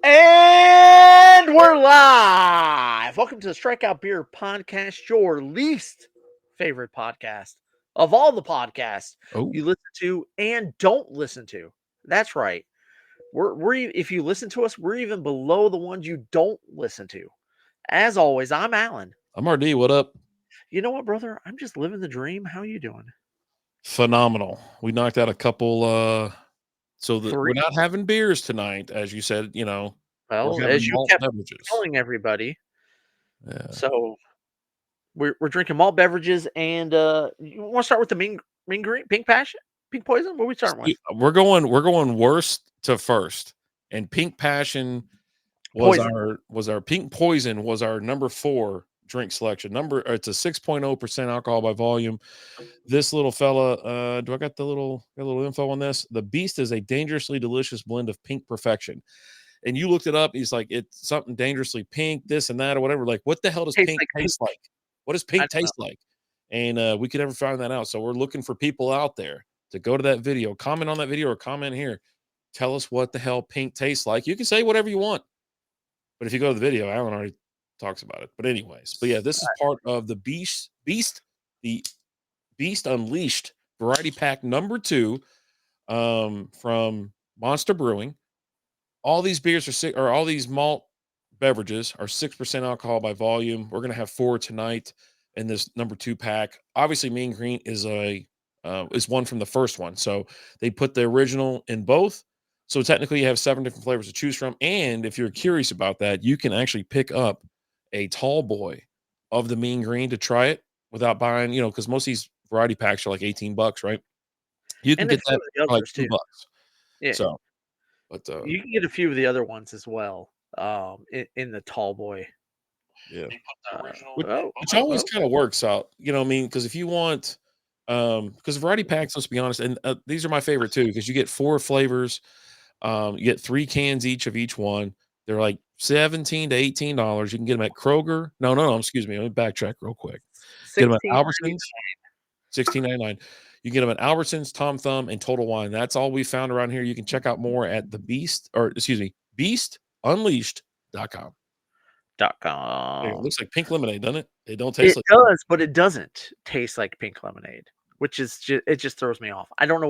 And we're live. Welcome to the Strikeout Beer Podcast, your least favorite podcast of all the podcasts Oh, you listen to and don't listen to. That's right. If you listen to us, we're even below the ones you don't listen to. As always, I'm Alan. I'm RD. What up? You know what, brother? I'm just living the dream. How you doing? Phenomenal. We knocked out a couple. So that we're Three. not having beers tonight, as you said. We're Well, having as you malt kept beverages. telling everybody, Yeah. so we're drinking malt beverages, and you want to start with the mean green, pink passion, pink poison? What are we starting with? We're going worst to first, and Pink Passion was Poison. our Pink Poison was our number 4 drink selection. It's a 6.0% alcohol by volume. This little fella, do I got a little info on this? The Beast is a dangerously delicious blend of pink perfection. And you looked it up. He's like, it's something dangerously pink, this and that, or whatever. Like, what the hell does pink taste like? What does pink taste like? And we could never find that out. So we're looking for people out there to go to that video, comment on that video, or comment here. Tell us what the hell pink tastes like. You can say whatever you want. But if you go to the video, Alan already talks about it. But anyways, yeah, this is part of the the Beast Unleashed variety pack number 2 from Monster Brewing. All these beers all these malt beverages are 6% alcohol by volume. We're gonna have 4 tonight in this number 2 pack. Obviously, Mean Green is one from the first one, so they put the original in both. So technically, you have 7 different flavors to choose from. And if you're curious about that, you can actually pick up a tall boy of the Mean Green to try it without buying. Because most of these variety packs are like $18, right? You can And get that for like too. $2. Yeah. So, but you can get a few of the other ones as well. In the tall boy. Yeah. Which always kind of works out, what I mean? Because if you want, because variety packs, let's be honest, and these are my favorite too, because you get 4 flavors, you get 3 cans each of each one. They're like $17 to $18. You can get them at Kroger. No, excuse me. Let me backtrack real quick. Get them at Albertsons, $16.99. You get them at Albertsons, Tom Thumb, and Total Wine. That's all we found around here. You can check out more at beastunleashed.com. It looks like pink lemonade, doesn't it? It don't taste like it does, but it doesn't taste like pink lemonade, which is it just throws me off. I don't know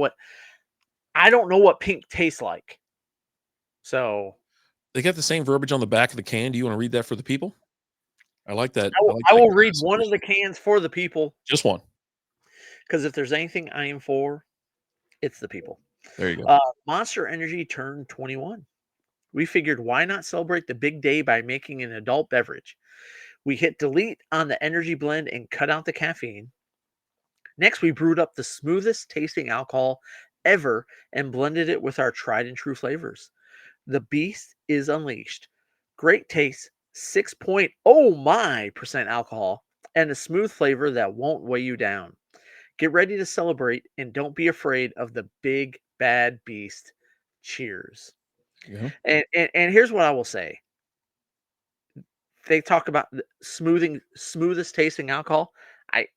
what pink tastes like. So they got the same verbiage on the back of the can. Do you want to read that for the people? I like that. I will read one of the cans for the people. Just one. Because if there's anything I am for, it's the people. There you go. Monster Energy turned 21. We figured why not celebrate the big day by making an adult beverage. We hit delete on the energy blend and cut out the caffeine. Next, we brewed up the smoothest tasting alcohol ever and blended it with our tried and true flavors. The Beast is Unleashed. Great taste, 6.0% alcohol, and a smooth flavor that won't weigh you down. Get ready to celebrate and don't be afraid of the big bad beast. Cheers. Yeah. And here's what I will say. They talk about the smoothest tasting alcohol. I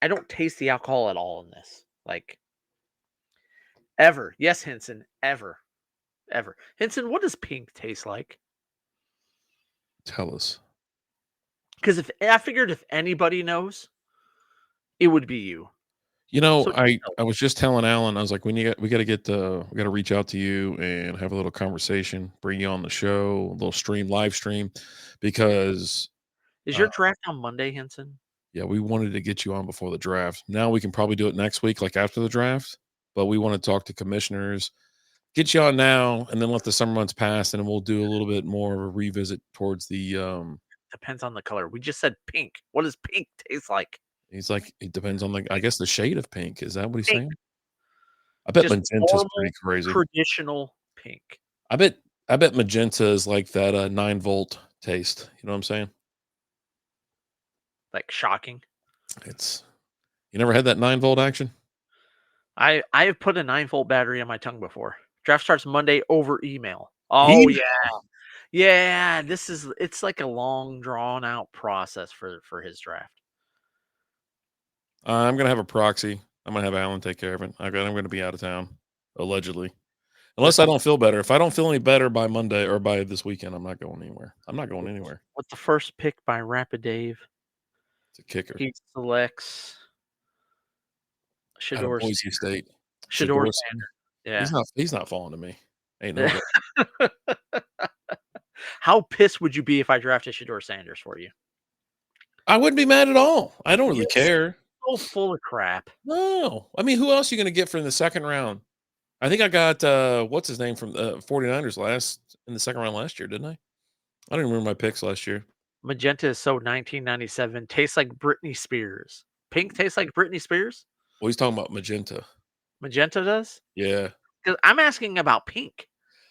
don't taste the alcohol at all in this. Like ever. Yes, Henson, ever. Henson, what does pink taste like? Tell us. Because I figured if anybody knows, it would be you. So I was just telling Alan, I was like, we got to reach out to you and have a little conversation, bring you on the show, a little live stream, because is your draft on Monday, Henson? Yeah, we wanted to get you on before the draft. Now we can probably do it next week, like after the draft. But we want to talk to commissioners, get you on now, and then let the summer months pass, and then we'll do a little bit more of a revisit towards the. Depends on the color. We just said pink. What does pink taste like? He's like, it depends on I guess the shade of pink. Is that what he's saying? I bet magenta's pretty crazy. Traditional pink. I bet magenta is like that 9-volt taste. You know what I'm saying? Like shocking. You never had that 9-volt action? I have put a 9-volt battery on my tongue before. Draft starts Monday over email. Oh yeah. Yeah, it's like a long drawn out process for his draft. I'm going to have a proxy. I'm going to have Alan take care of it. I'm going to be out of town, allegedly. Unless I don't feel better. If I don't feel any better by Monday or by this weekend, I'm not going anywhere. I'm not going anywhere. What's the first pick by Rapid Dave? It's a kicker He selects out of Shador Boise State. Shador Shador. Sanders. He's not falling to me. Ain't no way. Yeah. How pissed would you be if I drafted Shador Sanders for you? I wouldn't be mad at all. I don't really You're care. so full of crap. No. I mean, who else are you gonna get for in the second round? I think I got what's his name from the 49ers in the second round last year, didn't I? I don't even remember my picks last year. Magenta is so 1997. Tastes like Britney Spears. Pink tastes like Britney Spears? Well, he's talking about magenta. Magenta does? Yeah. Because I'm asking about pink.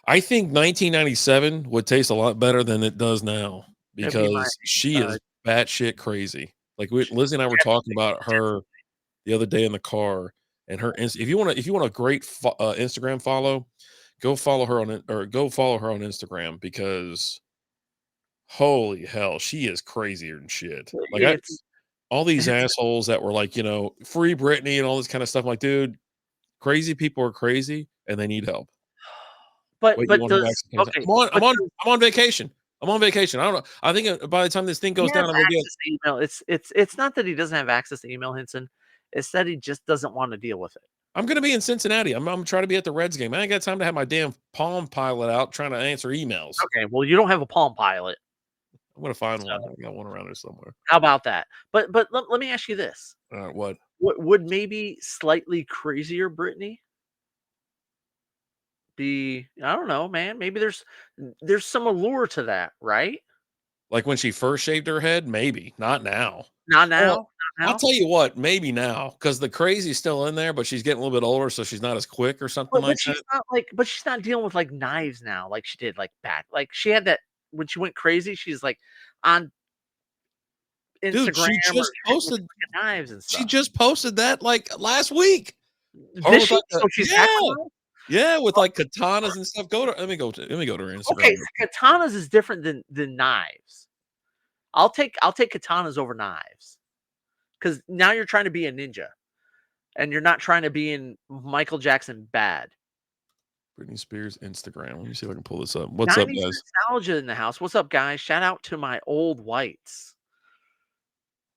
I think 1997 would taste a lot better than it does now That'd be my because she is batshit crazy. Like Lizzie and I were talking definitely, about her the other day in the car, and her. If you want a great Instagram follow, go follow her on Instagram because holy hell, she is crazier than shit. Like it's all these assholes that were like, free Britney and all this kind of stuff. I'm like, dude, crazy people are crazy and they need help. but Wait, you but want to does vaccine? okay, I'm but on. does I'm on vacation. I'm on vacation. I don't know. I think by the time this thing he goes has down, I'm gonna be. access to email. It's not that he doesn't have access to email, Henson. It's that he just doesn't want to deal with it. I'm gonna be in Cincinnati. I'm trying to be at the Reds game. I ain't got time to have my damn Palm Pilot out trying to answer emails. Okay, well, you don't have a Palm Pilot. I'm gonna find So one. I got one around there somewhere. how about that? But let me ask you this. What? What would maybe slightly crazier Britney be? I don't know, man. Maybe there's some allure to that, right? Like when she first shaved her head? Maybe not now. Not now. Well, Not I'll now. tell you what. Maybe now because the crazy's still in there, but she's getting a little bit older, so she's not as quick or something like that. But she's not dealing with like knives now, like she did like back. Like she had that when she went crazy. She's like on Dude, Instagram she or just shit with posted. fucking knives and She stuff. just posted that like last week. Her Did with she? like So she's back yeah. on? Yeah, with like katanas and stuff. Let me go to her Instagram. Okay, so katanas is different than knives. I'll take katanas over knives because now you're trying to be a ninja and you're not trying to be in Michael Jackson bad. Britney Spears Instagram. Let me see if I can pull this up. What's up, 90s guys? nostalgia in the house. What's up, guys? Shout out to my old whites.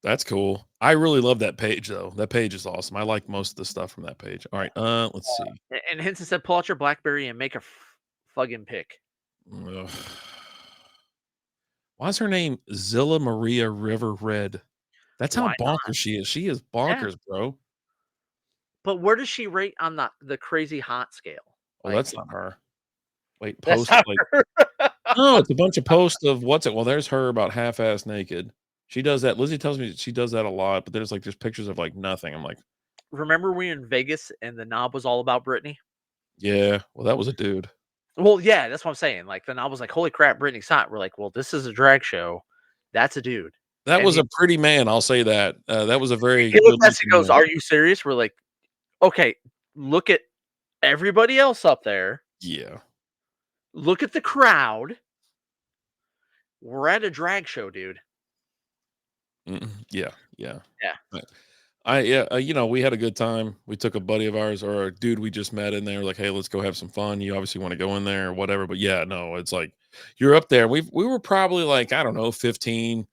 That's cool. I really love that page though. That page is awesome. I like most of the stuff from that page. All right, let's see. And Henson said, pull out your BlackBerry and make a fucking pick. Ugh. Why is her name Zilla Maria River Red? That's how Why not? bonkers she is. She is Yeah. bonkers, bro. But where does she rate on the crazy hot scale? Oh, Like that's not her. Wait, that's post not like her. no, it's a bunch of posts of what's it? Well, there's her about half-ass naked. She does that. Lizzie tells me she does that a lot, but there's like just pictures of like nothing. I'm like, Remember we were in Vegas and the knob was all about Britney? yeah, well, that was a dude. Well, yeah, that's what I'm saying. Like the knob was like, holy crap, Britney's hot. We're like, well, this is a drag show. That's a dude. That And was a pretty man, I'll say that. That was a very he good looked at us and looking goes, man. are you serious? We're like, okay, look at everybody else up there. Yeah. Look at the crowd. We're at a drag show, dude. Yeah, yeah. Yeah. We had a good time. We took a buddy of ours or a dude we just met in there, like, hey, let's go have some fun. You obviously want to go in there or whatever. But yeah, no, it's like you're up there. We were probably like, I don't know, 15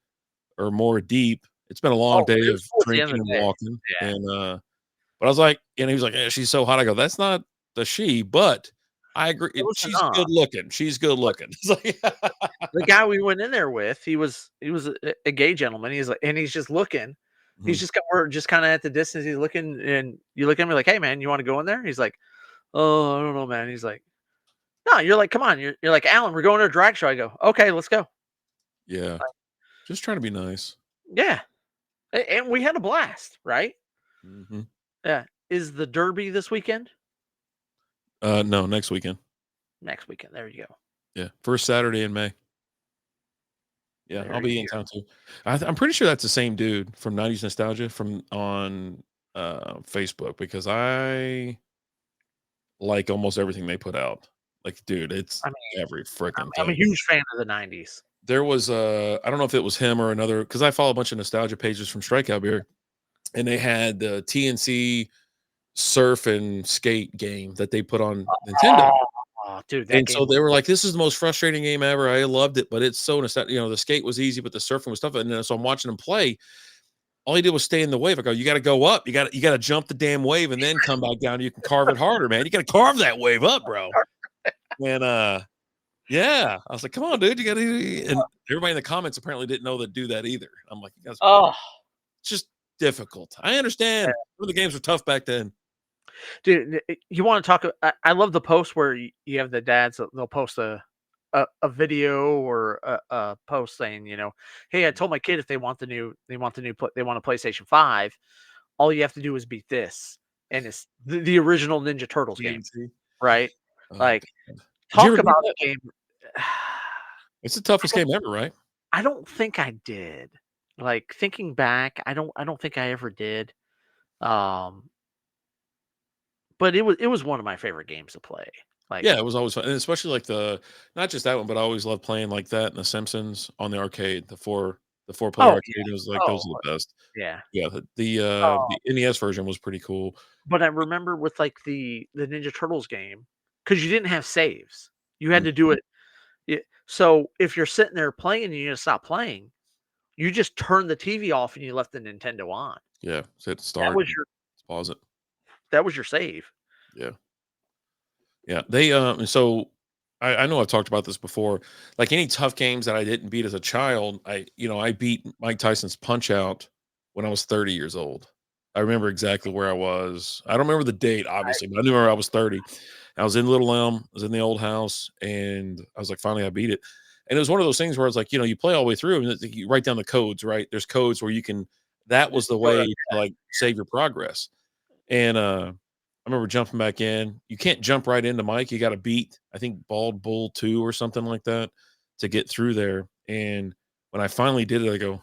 or more deep. It's been a long Oh, day it of was towards the end drinking of and the day. walking. Yeah. And but I was like, and he was like, yeah, she's so hot. I go, that's not the she, but I agree. It was She's enough. good looking. She's good looking. It's like, The guy we went in there with, he was a gay gentleman. He's like, and he's just looking. Mhm. We're just kind of at the distance. He's looking, and you look at me like, "Hey, man, you want to go in there?" He's like, "Oh, I don't know, man." He's like, "No." You're like, "Come on." You're like, "Alan, we're going to a drag show." I go, "Okay, let's go." Yeah. Like, Just trying to be nice. yeah, and we had a blast, right? Hmm. Yeah. Is the Derby this weekend? No, next weekend. Next weekend. There you go. Yeah. First Saturday in May. Yeah, There I'll you be in town too. I'm pretty sure that's the same dude from 90s Nostalgia from on Facebook because I like almost everything they put out. Like, dude, it's I mean, every freaking I'm a thing. huge fan of the '90s. There was I don't know if it was him or another because I follow a bunch of nostalgia pages from Strikeout Beer, and they had the TNC surf and skate game that they put on Nintendo. Oh, dude, that And so game they was were so like, "This is the most frustrating game ever. I loved it, but it's so nostalgic." The skate was easy, but the surfing was tough. And then so I'm watching him play. All he did was stay in the wave. I go, "You got to go up. You got to jump the damn wave and then come back down. You can carve it harder, man. You got to carve that wave up, bro." And yeah, I was like, "Come on, dude. You got to." And everybody in the comments apparently didn't know that do that either. I'm like, "You guys, Oh, it's just difficult. I yeah. understand. Some of the games were tough back then." Dude, you wanna talk I love the post where you have the dads, they'll post a video or a post saying, "Hey, I told my kid if they want a PlayStation 5, all you have to do is beat this." And it's the original Ninja Turtles game, TNT. right? Oh, Like, God. Did you talk ever beat about that? a game It's the I toughest don't game ever, right? I don't think I did. Like, thinking back, I don't think I ever did. Um, but it was one of my favorite games to play. Like, Yeah, it was always fun, and especially like the not just that one, but I always loved playing like that and The Simpsons on the arcade, the 4 player oh, arcade. It was like oh, those are the best. yeah. Yeah, Oh, the NES version was pretty cool. but I remember with, like, the Ninja Turtles game, because you didn't have saves. You had Mm, to do it so if you're sitting there playing and you just stop playing, you just turn the TV off and you left the Nintendo on. yeah, so hit That start was and your pause it. that was your save. Yeah, yeah. And so I know I've talked about this before. Like any tough games that I didn't beat as a child, I beat Mike Tyson's Punch Out when I was 30 years old. I remember exactly where I was. I don't remember the date, I obviously, but I knew where I was 30. I was in Little Elm, I was in the old house, and I was like, finally, I beat it. And it was one of those things where it's like, you play all the way through and you write down the codes, right? There's codes where you can, that was just the go to way to like save your progress. And I remember jumping back in. You can't jump right into Mike. You got to beat, I think, Bald Bull 2 or something like that to get through there. And when I finally did it,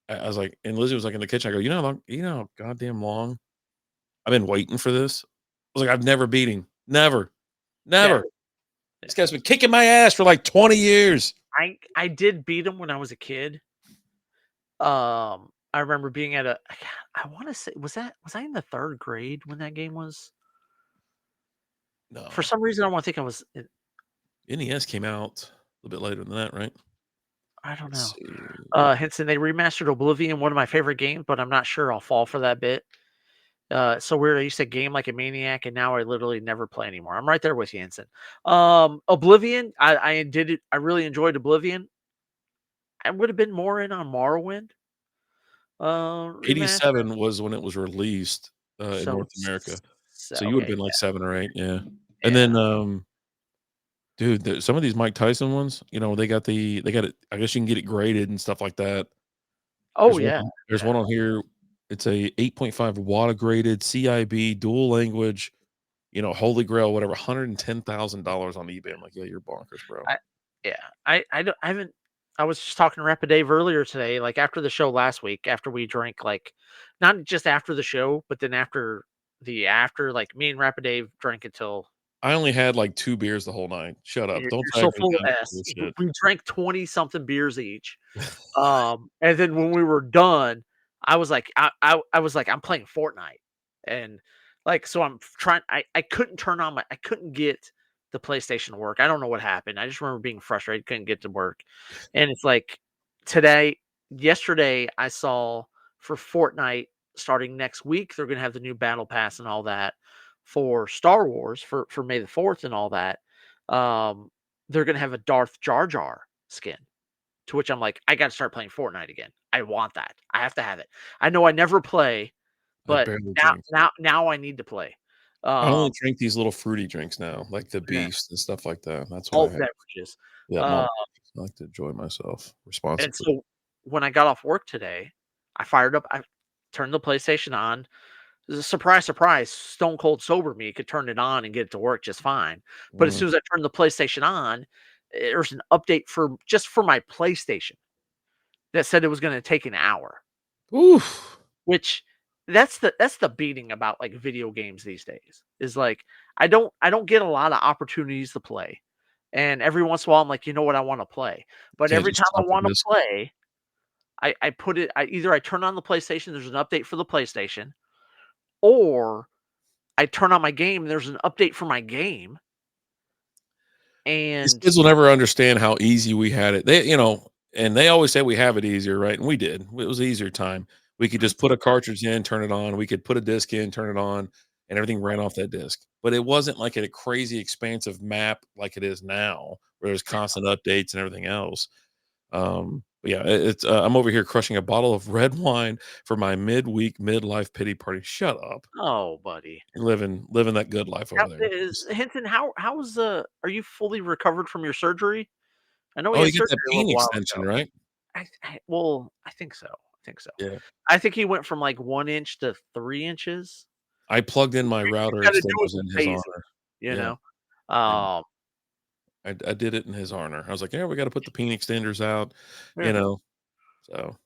I was like, and Lizzie was like in the kitchen. I go, you know how goddamn long I've been waiting for this. I was like, I've never beat him. Never, yeah, never. yeah. This guy's been kicking my ass for like 20 years. I did beat him when I was a kid. I remember being at I wanna say was I in the 3rd grade when that game was? For No, some reason, I wanna think I was in NES came out a little bit later than that, right? I don't Let's know. see. Henson, they remastered Oblivion, one of my favorite games, but I'm not sure I'll fall for that bit. So weird. I used to game like a maniac, and now I literally never play anymore. I'm right there with you, Henson. Oblivion, I did it. I really enjoyed Oblivion. I would have been more in on Morrowind remaster. 87 was when it was released in So, North America. So you would have okay, been like 7 or 8, yeah. And yeah. then, dude, some of these Mike Tyson ones, they got it. I guess you can get it graded and stuff like that. Oh yeah, There's yeah. one on here. It's a 8.5 WADA graded CIB dual language, Holy Grail, whatever, $110,000 on eBay. I'm like, yeah, you're bonkers, bro. I, yeah. I haven't. I was just talking to Rapid Dave earlier today, like after the show last week, after we drank, like not just after the show, but then after, like me and Rapid Dave drank until I only had like 2 beers the whole night. Shut up. Don't you're tag so me full of down for S. bullshit. We drank 20 something beers each. And then when we were done, I was like, I'm playing Fortnite. And like, so I couldn't turn on I couldn't get the PlayStation to work. I don't know what happened. I just remember being frustrated, couldn't get to work. And it's like today, yesterday, I saw for Fortnite starting next week, they're gonna have the new battle pass and all that for Star Wars for May the 4th and all that. Um, they're gonna have a Darth Jar Jar skin. To which I'm like, I gotta start playing Fortnite again. I want that. I have to have it. I know I never play, I but barely now drink. now now I need to play. I only Um, drink these little fruity drinks now, like the yeah, Beast and stuff like that. That's what I alt have. beverages. Yeah, Uh, malt. I like to enjoy myself and responsibly. so when I got off work today, I turned the PlayStation on. Surprise, surprise, stone cold sober me could turn it on and get it to work just fine. But as Mm. soon as I turned the PlayStation on, there's an update for my PlayStation that said it was gonna take an hour. Oof. Which that's the beating about, like, video games these days, is, like, I don't get a lot of opportunities to play, and every once in a while, I'm like, "You know what? I wanna play." But Can't every just time I stop the wanna disc. play, I put it I turn on the PlayStation, there's an update for the PlayStation, or I turn on my game, there's an update for my game, These And kids will never understand how easy we had it. And they always say we have it easier, right? And we did. It was an easier time. We could just put a cartridge in, turn it on. We could put a disc in, turn it on, and everything ran off that disc. But it wasn't like a crazy expansive map like it is now, where there's constant updates and everything else. But yeah, it's I'm over here crushing a bottle of red wine for my midweek midlife pity party. Shut up. oh, buddy. You're living that good life Now, over there. Hinton, how's are you fully recovered from your surgery? I know he Oh, had you get surgery that a peen little while extension, ago. right? Well, I think so. I think so. Yeah. I think he went from like 1 inch to 3 inches. I plugged in my You router gotta do it extenders in his phases, honor. you Yeah, know? yeah. Um, I did it in his honor. I was like, "Yeah, we gotta put the peen extenders out," you yeah. know? So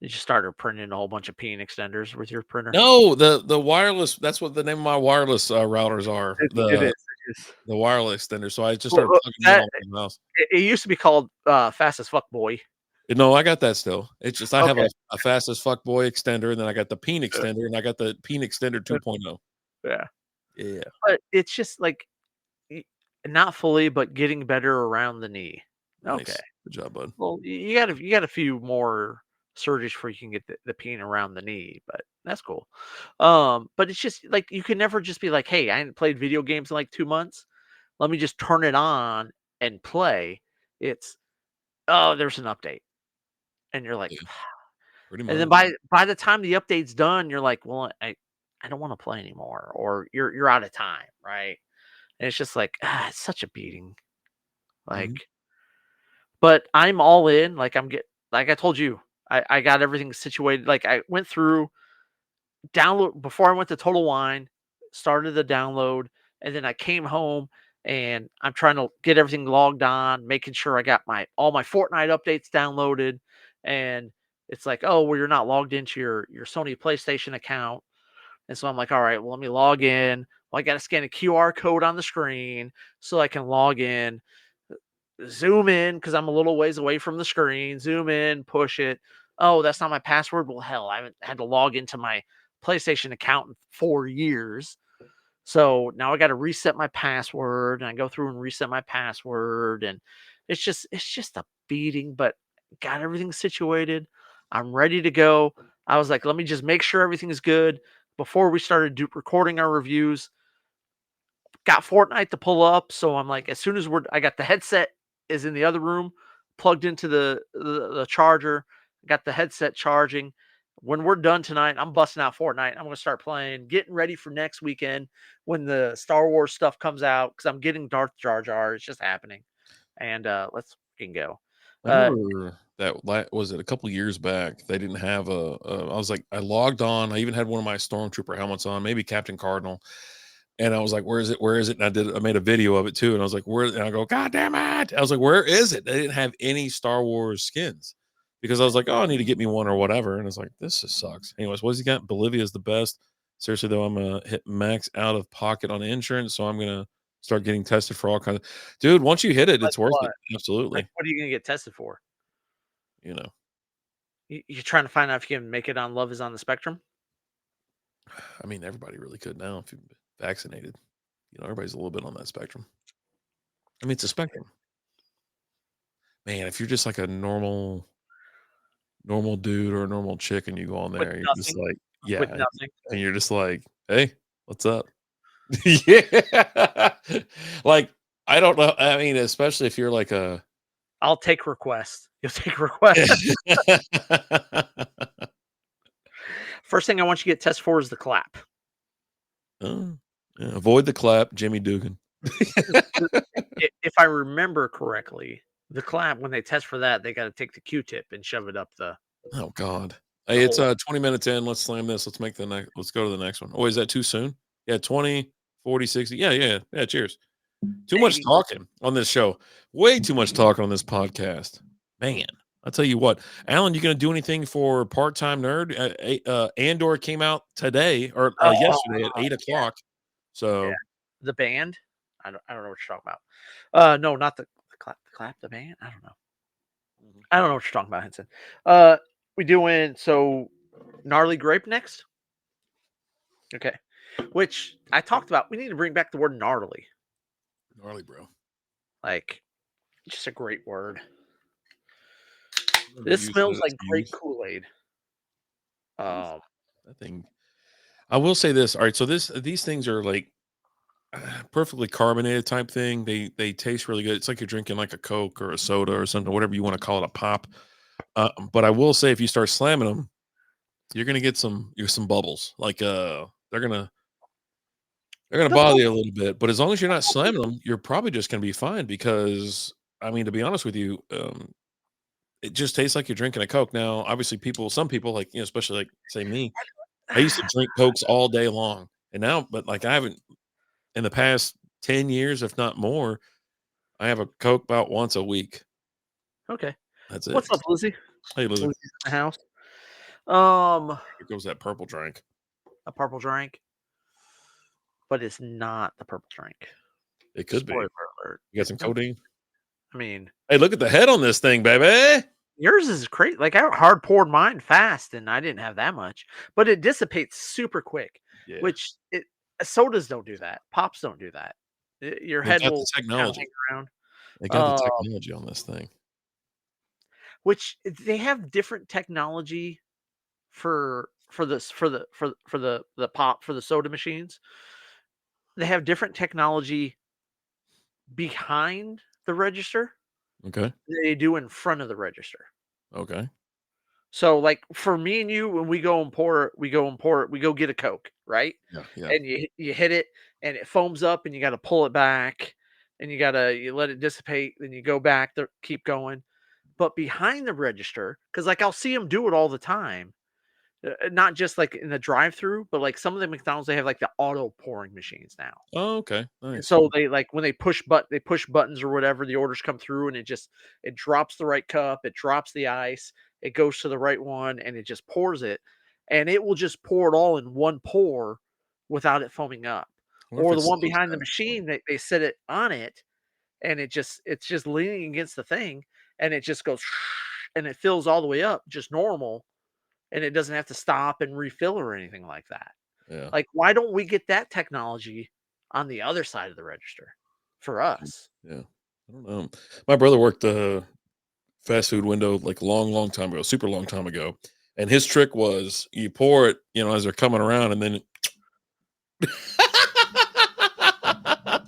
You just started printing a whole bunch of peen extenders with your printer. no, the wireless that's what the name of my wireless, routers are, It is. It is. the wireless extender, so I just Well, started plugging them in that all over the house. it used to be called, Fast as Fuck Boy. No, I got that still. It's just I have Okay. a fast as fuck boy extender, and then I got the peen extender, and I got the peen extender 2.0. Yeah. Yeah, But it's just like y not fully, but getting better around the knee. Okay. nice. Good job, bud. Well, you got a few more surgeries before you can get the pain around the knee, but that's cool. But it's just like you can never just be like, "Hey, I hadn't played video games in like 2 months. Let me just turn it on and play." It's, "Oh, there's an update." And you're like, Yeah, pretty and then much. by the time the update's done, you're like, "Well, I don't wanna play anymore," or you're out of time, right? And it's just like, it's such a beating. Mhm. Like, but I'm all in, like, like I told you, I got everything situated, like, I went through, download before I went to Total Wine, started the download, and then I came home, and I'm trying to get everything logged on, making sure I got all my Fortnite updates downloaded, and it's like, "Oh, well, you're not logged into your Sony PlayStation account," and so I'm like, "Alright, well, let me log in." Well, I gotta scan a QR code on the screen so I can log in. Zoom in because I'm a little ways away from the screen, zoom in, push it. Oh, that's not my password. Well, hell, I haven't had to log into my PlayStation account in 4 years. So now I got to reset my password and I go through and reset my password. And it's just a beating, but got everything situated. I'm ready to go. I was like, let me just make sure everything's good before we started recording our reviews. Got Fortnite to pull up, so I'm like, as soon as I got the headset is in the other room, plugged into the charger, got the headset charging. When we're done tonight, I'm busting out Fortnite. I'm gonna start playing, getting ready for next weekend when the Star Wars stuff comes out because I'm getting Darth Jar Jar. It's just happening, and let's fucking go. I Uh, remember that was it a couple years back, they didn't have I was like I logged on, I even had one of my Stormtrooper helmets on, maybe Captain Cardinal, and I was like, "Where is it? Where is it?" And I made a video of it too, and I was like, "Where?" And I go, "God damn it!" I was like, "Where is it?" They didn't have any Star Wars skins because I was like, "Oh, I need to get me one or whatever," and it's like, "This just sucks." Anyways, what's he got? Bolivia's the best. Seriously though, I'm gonna hit max out of pocket on insurance, so I'm gonna start getting tested for all kinds of. Dude, once you hit it, like it's worth what? it. Like Absolutely. what are you gonna get tested for? You know. You're trying to find out if you can make it on Love Is on the Spectrum. I mean, everybody really could now if you've been vaccinated. Everybody's a little bit on that spectrum. I mean, it's a spectrum. Man, if you're just like a normal dude or a normal chick and you go on With there, you're just nothing. like, With yeah, nothing. and you're just like, "Hey, what's up?" Yeah. Like, I don't know. I mean, especially if you're like a I'll take requests. You'll take requests. First thing I want you to get tested for is the clap. Oh, yeah, avoid the clap, Jimmy Dugan. 'Cause if I remember correctly, the clap, when they test for that, they gotta take the Q-tip and shove it up Oh god. the Hey, it's, hole. 20 minutes in, let's slam this, let's go to the next one. Oh, is that too soon? Yeah, 20, 40, 60. Yeah, yeah, yeah, cheers. Too much Baby. talking on this show. Way too much talking on this podcast. Man, I'll tell you what, Alan, you gonna do anything for Part-Time Nerd? Andor came out today or, Oh, yesterday at yeah, 8 o'clock. yeah. So, The band? I don't know what you're talking about. No, not the clap, the band? I don't know. mhm. I don't know what you're talking about, Henson. Uh, we doing Gnarly Grape next? Okay. Which I talked about. We need to bring back the word gnarly. Gnarly, bro. Like, just a great word. Never This used it smells as like grape used. Kool-Aid. Oof, Um, that thing. I will say this. All right, so these things are like perfectly carbonated type thing. They taste really good. It's like you're drinking like a Coke or a soda or something, whatever you want to call it, a pop. But I will say, if you start slamming them, you're gonna get some bubbles. Like they're gonna the bother bubble you a little bit. But as long as you're not slamming them, you're probably just gonna be fine. Because I mean, to be honest with you, it just tastes like you're drinking a Coke. Now, obviously, some people like especially like say me, I used to drink Cokes all day long, and now, but like I haven't in the past 10 years, if not more. I have a Coke about once a week. Okay. That's it. What's up, Lizzie? Hey, Lizzie, Lizzie's in the house. Um, here goes that purple drink. a purple drink, but it's not the purple drink. It could be. Spoiler alert. You got some codeine? I mean, Hey, look at the head on this thing, baby. yours is crazy. Like I hard poured mine fast, and I didn't have that much, but it dissipates super quick. Yeah, Which sodas don't do that. Pops don't do that. Your they head got the will kind of hang technology. around. They got the Uh, technology on this thing. which they have different technology for this for the pop for the soda machines. They have different technology behind the register Okay. than they do in front of the register. Okay. So, like, for me and you, when we go and pour it, we go get a Coke, right? Yeah. Yeah. And you hit it, and it foams up, and you gotta pull it back, and you let it dissipate, then you go back, keep going. But behind the register, because like, I'll see them do it all the time, not just, like, in the drive-through, but, like, some of the McDonald's, they have, like, the auto pouring machines now. Oh, okay. And Nice. so they like when they push buttons or whatever, the orders come through and it drops the right cup, it drops the ice, it goes to the right one, and it just pours it. And it will just pour it all in one pour without it foaming up. I wonder if Or the it one slows behind the down for 'em. machine, they set it on it and it's just leaning against the thing and it just goes and it fills all the way up just normal and it doesn't have to stop and refill or anything like that. Yeah. Like, why don't we get that technology on the other side of the register for us? Yeah. I don't know. My brother worked the fast food window like long time ago, super long time ago. And his trick was you pour it, as they're coming around, and then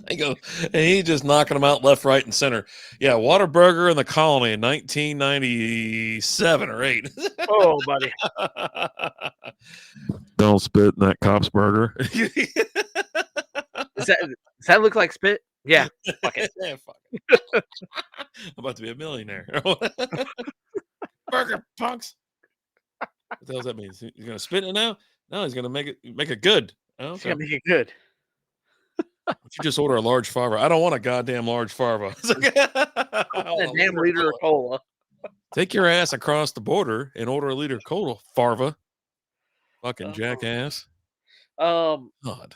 he goes, and he just knocking them out left, right, and center. Yeah, Whataburger in the Colony in 1997 or 8. Oh, buddy. Don't spit in that cop's burger. Does that look like spit? Yeah. Fuck it. Yeah, fuck it. I'm about to be a millionaire. Burger punks. What the hell does that mean? He's gonna spit in it now? No, he's gonna make it good. Oh, It's okay. gonna make it good. Why don't you just order a large farva? I don't want a goddamn large farva. It's like, I A want a damn liter of liter of cola. cola. Take your ass across the border and order a liter of cola, farva. Fucking Uh, jackass. um, God.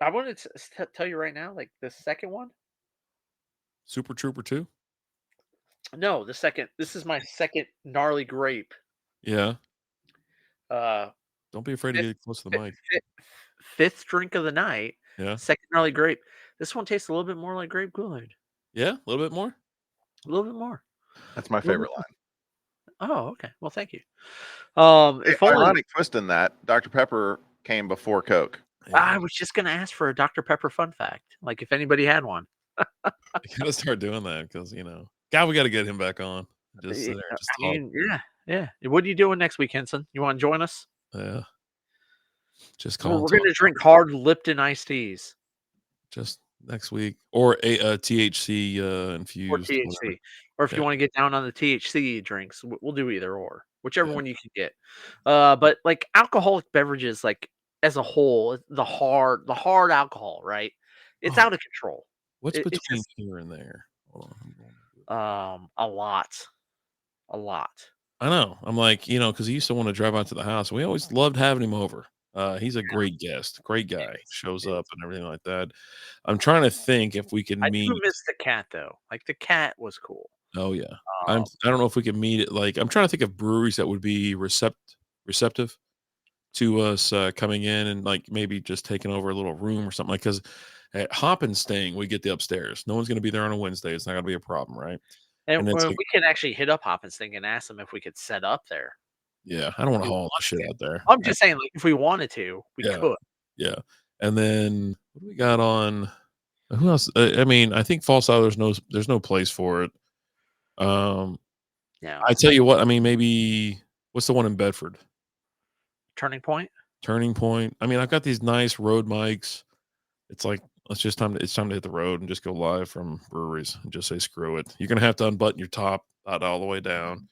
I wanted to tell you right now, like the second one. Super Trooper 2? No, the second. This is my second gnarly grape. Yeah. Uh, Don't be afraid to fifth, get close to the fifth, mic. fifth drink of the night. Yeah. Second gnarly grape. This one tastes a little bit more like grape Kool-Aid. Yeah, a little bit more? A little bit more. That's my A little bit favorite line. Oh, okay. Well, thank you. If Hey, only ironic twist in that Dr. Pepper came before Coke. I Yeah. was just gonna ask for a Dr. Pepper fun fact, like if anybody had one. You gotta start doing that because God, we gotta get him back on. Just sit there and just I talk. mean, yeah, yeah. What are you doing next week, Henson? You want to join us? Yeah. Just We're, call and we're talk. gonna drink hard Lipton iced teas Just next week. Or a THC or infused, whatever. THC, or if Yeah. you want to get down on the THC drinks, we'll do either or, whichever Yeah. one you can get. But like alcoholic beverages, like as a whole, the hard alcohol, right? It's Oh, out of control. what's It's between just here and there? Hold on. I'm going to do it. a lot, a lot. I know. I'm like, because he used to want to drive out to the house. We always loved having him over. He's a great guest, great guy. Shows It's up and everything like that. I'm trying to think if we can I do meet. miss the cat though. Like the cat was cool. Oh yeah. Um, I don't know if we can meet it. Like I'm trying to think of breweries that would be receptive to us coming in and like maybe just taking over a little room or something like because At Hop and Sting, we get the upstairs. No one's going to be there on a Wednesday. It's not going to be a problem, right? And And it's like, we could actually hit up Hop and Sting and ask them if we could set up there. yeah, I don't want We to haul the wanted shit to. out there. I'm just saying, like, if we wanted to, we Yeah, could. yeah. And then what do we got on? Who else? I mean, I think Fall Style. There's no place for it. Yeah. I tell you what. I mean, maybe what's the one in Bedford? Turning Point. Turning Point. I mean, I've got these nice road mics. It's like it's time to hit the road and just go live from breweries and just say screw it. You're gonna have to unbutton your top all the way down.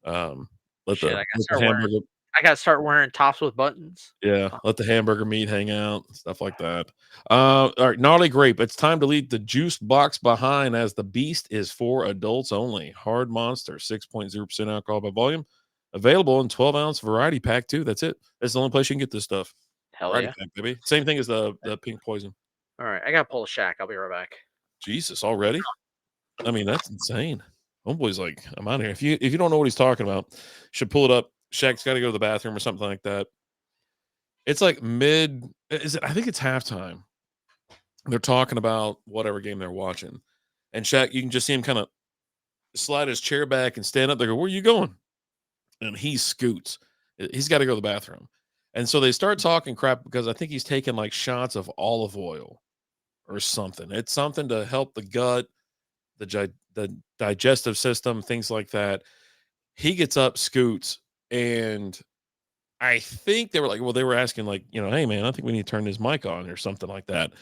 Let Shit, the hamburger I gotta start wearing tops with buttons. let the hamburger meat hang out, stuff like that. All right, gnarly grape. It's time to leave the juice box behind as the beast is for adults only. Hard Monster, 6.0% alcohol by volume. Available in 12-ounce variety pack too. That's it. That's the only place you can get this stuff. Hell Variety yeah. pack, baby. Same thing as the pink poison. All right, I gotta pull a Shack. I'll be right back. Jesus, already? I mean, that's insane. Homeboy's like, I'm out of here. If you don't know what he's talking about, you should pull it up. Shaq's got to go to the bathroom or something like that. It's like I think it's halftime. They're talking about whatever game they're watching. And Shaq, you can just see him kind of slide his chair back and stand up. They go, where are you going? And he scoots. He's got to go to the bathroom. And so they start talking crap because I think he's taking like shots of olive oil or something. It's something to help the gut, the digestive system, things like that. He gets up, scoots, and I think they were asking like, hey man, I think we need to turn his mic on or something like that.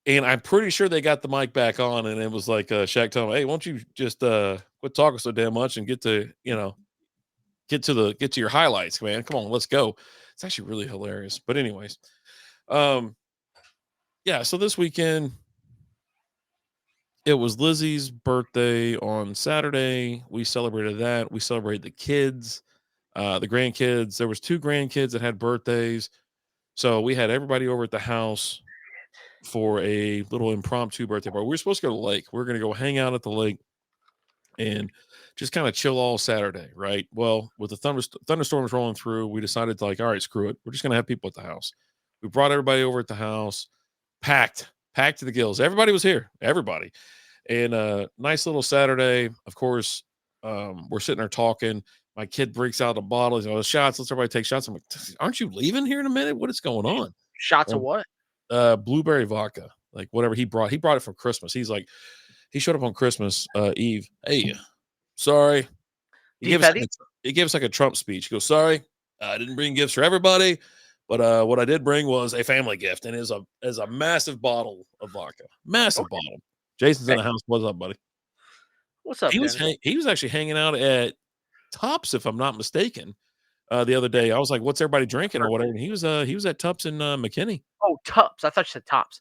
And I'm pretty sure they got the mic back on, and it was like Shaq telling him, hey, won't you just quit talking so damn much and get to your highlights, man. Come on, let's go. It's actually really hilarious. But anyways, yeah, so this weekend it was Lizzie's birthday on Saturday. We celebrated that. We celebrated the kids, the grandkids. There was 2 grandkids that had birthdays. So we had everybody over at the house for a little impromptu birthday party. We were supposed to go to the lake. We are going to go hang out at the lake and just kind of chill all Saturday, right? Well, with the thunderstorms rolling through, we decided to all right, screw it. We're just going to have people at the house. We brought everybody over at the house, packed to the gills. Everybody was here, everybody. And nice little Saturday. Of course, we're sitting there talking. My kid breaks out a bottle. He's like, shots. Let's everybody take shots. I'm like, aren't you leaving here in a minute? What is going on? Shots of what? Blueberry vodka, like whatever he brought. He brought it for Christmas. He's like, he showed up on Christmas Eve. Hey, sorry. He gave us like a Trump speech. He goes, sorry, I didn't bring gifts for everybody, but what I did bring was a family gift, and is a massive bottle of vodka. Massive bottle. Jason's in the house. What's up, buddy? What's up? He was actually hanging out at Tops, if I'm not mistaken. The other day, I was like, "What's everybody drinking or whatever?" And he was at Tups in McKinney. Oh, Tups! I thought you said Tops.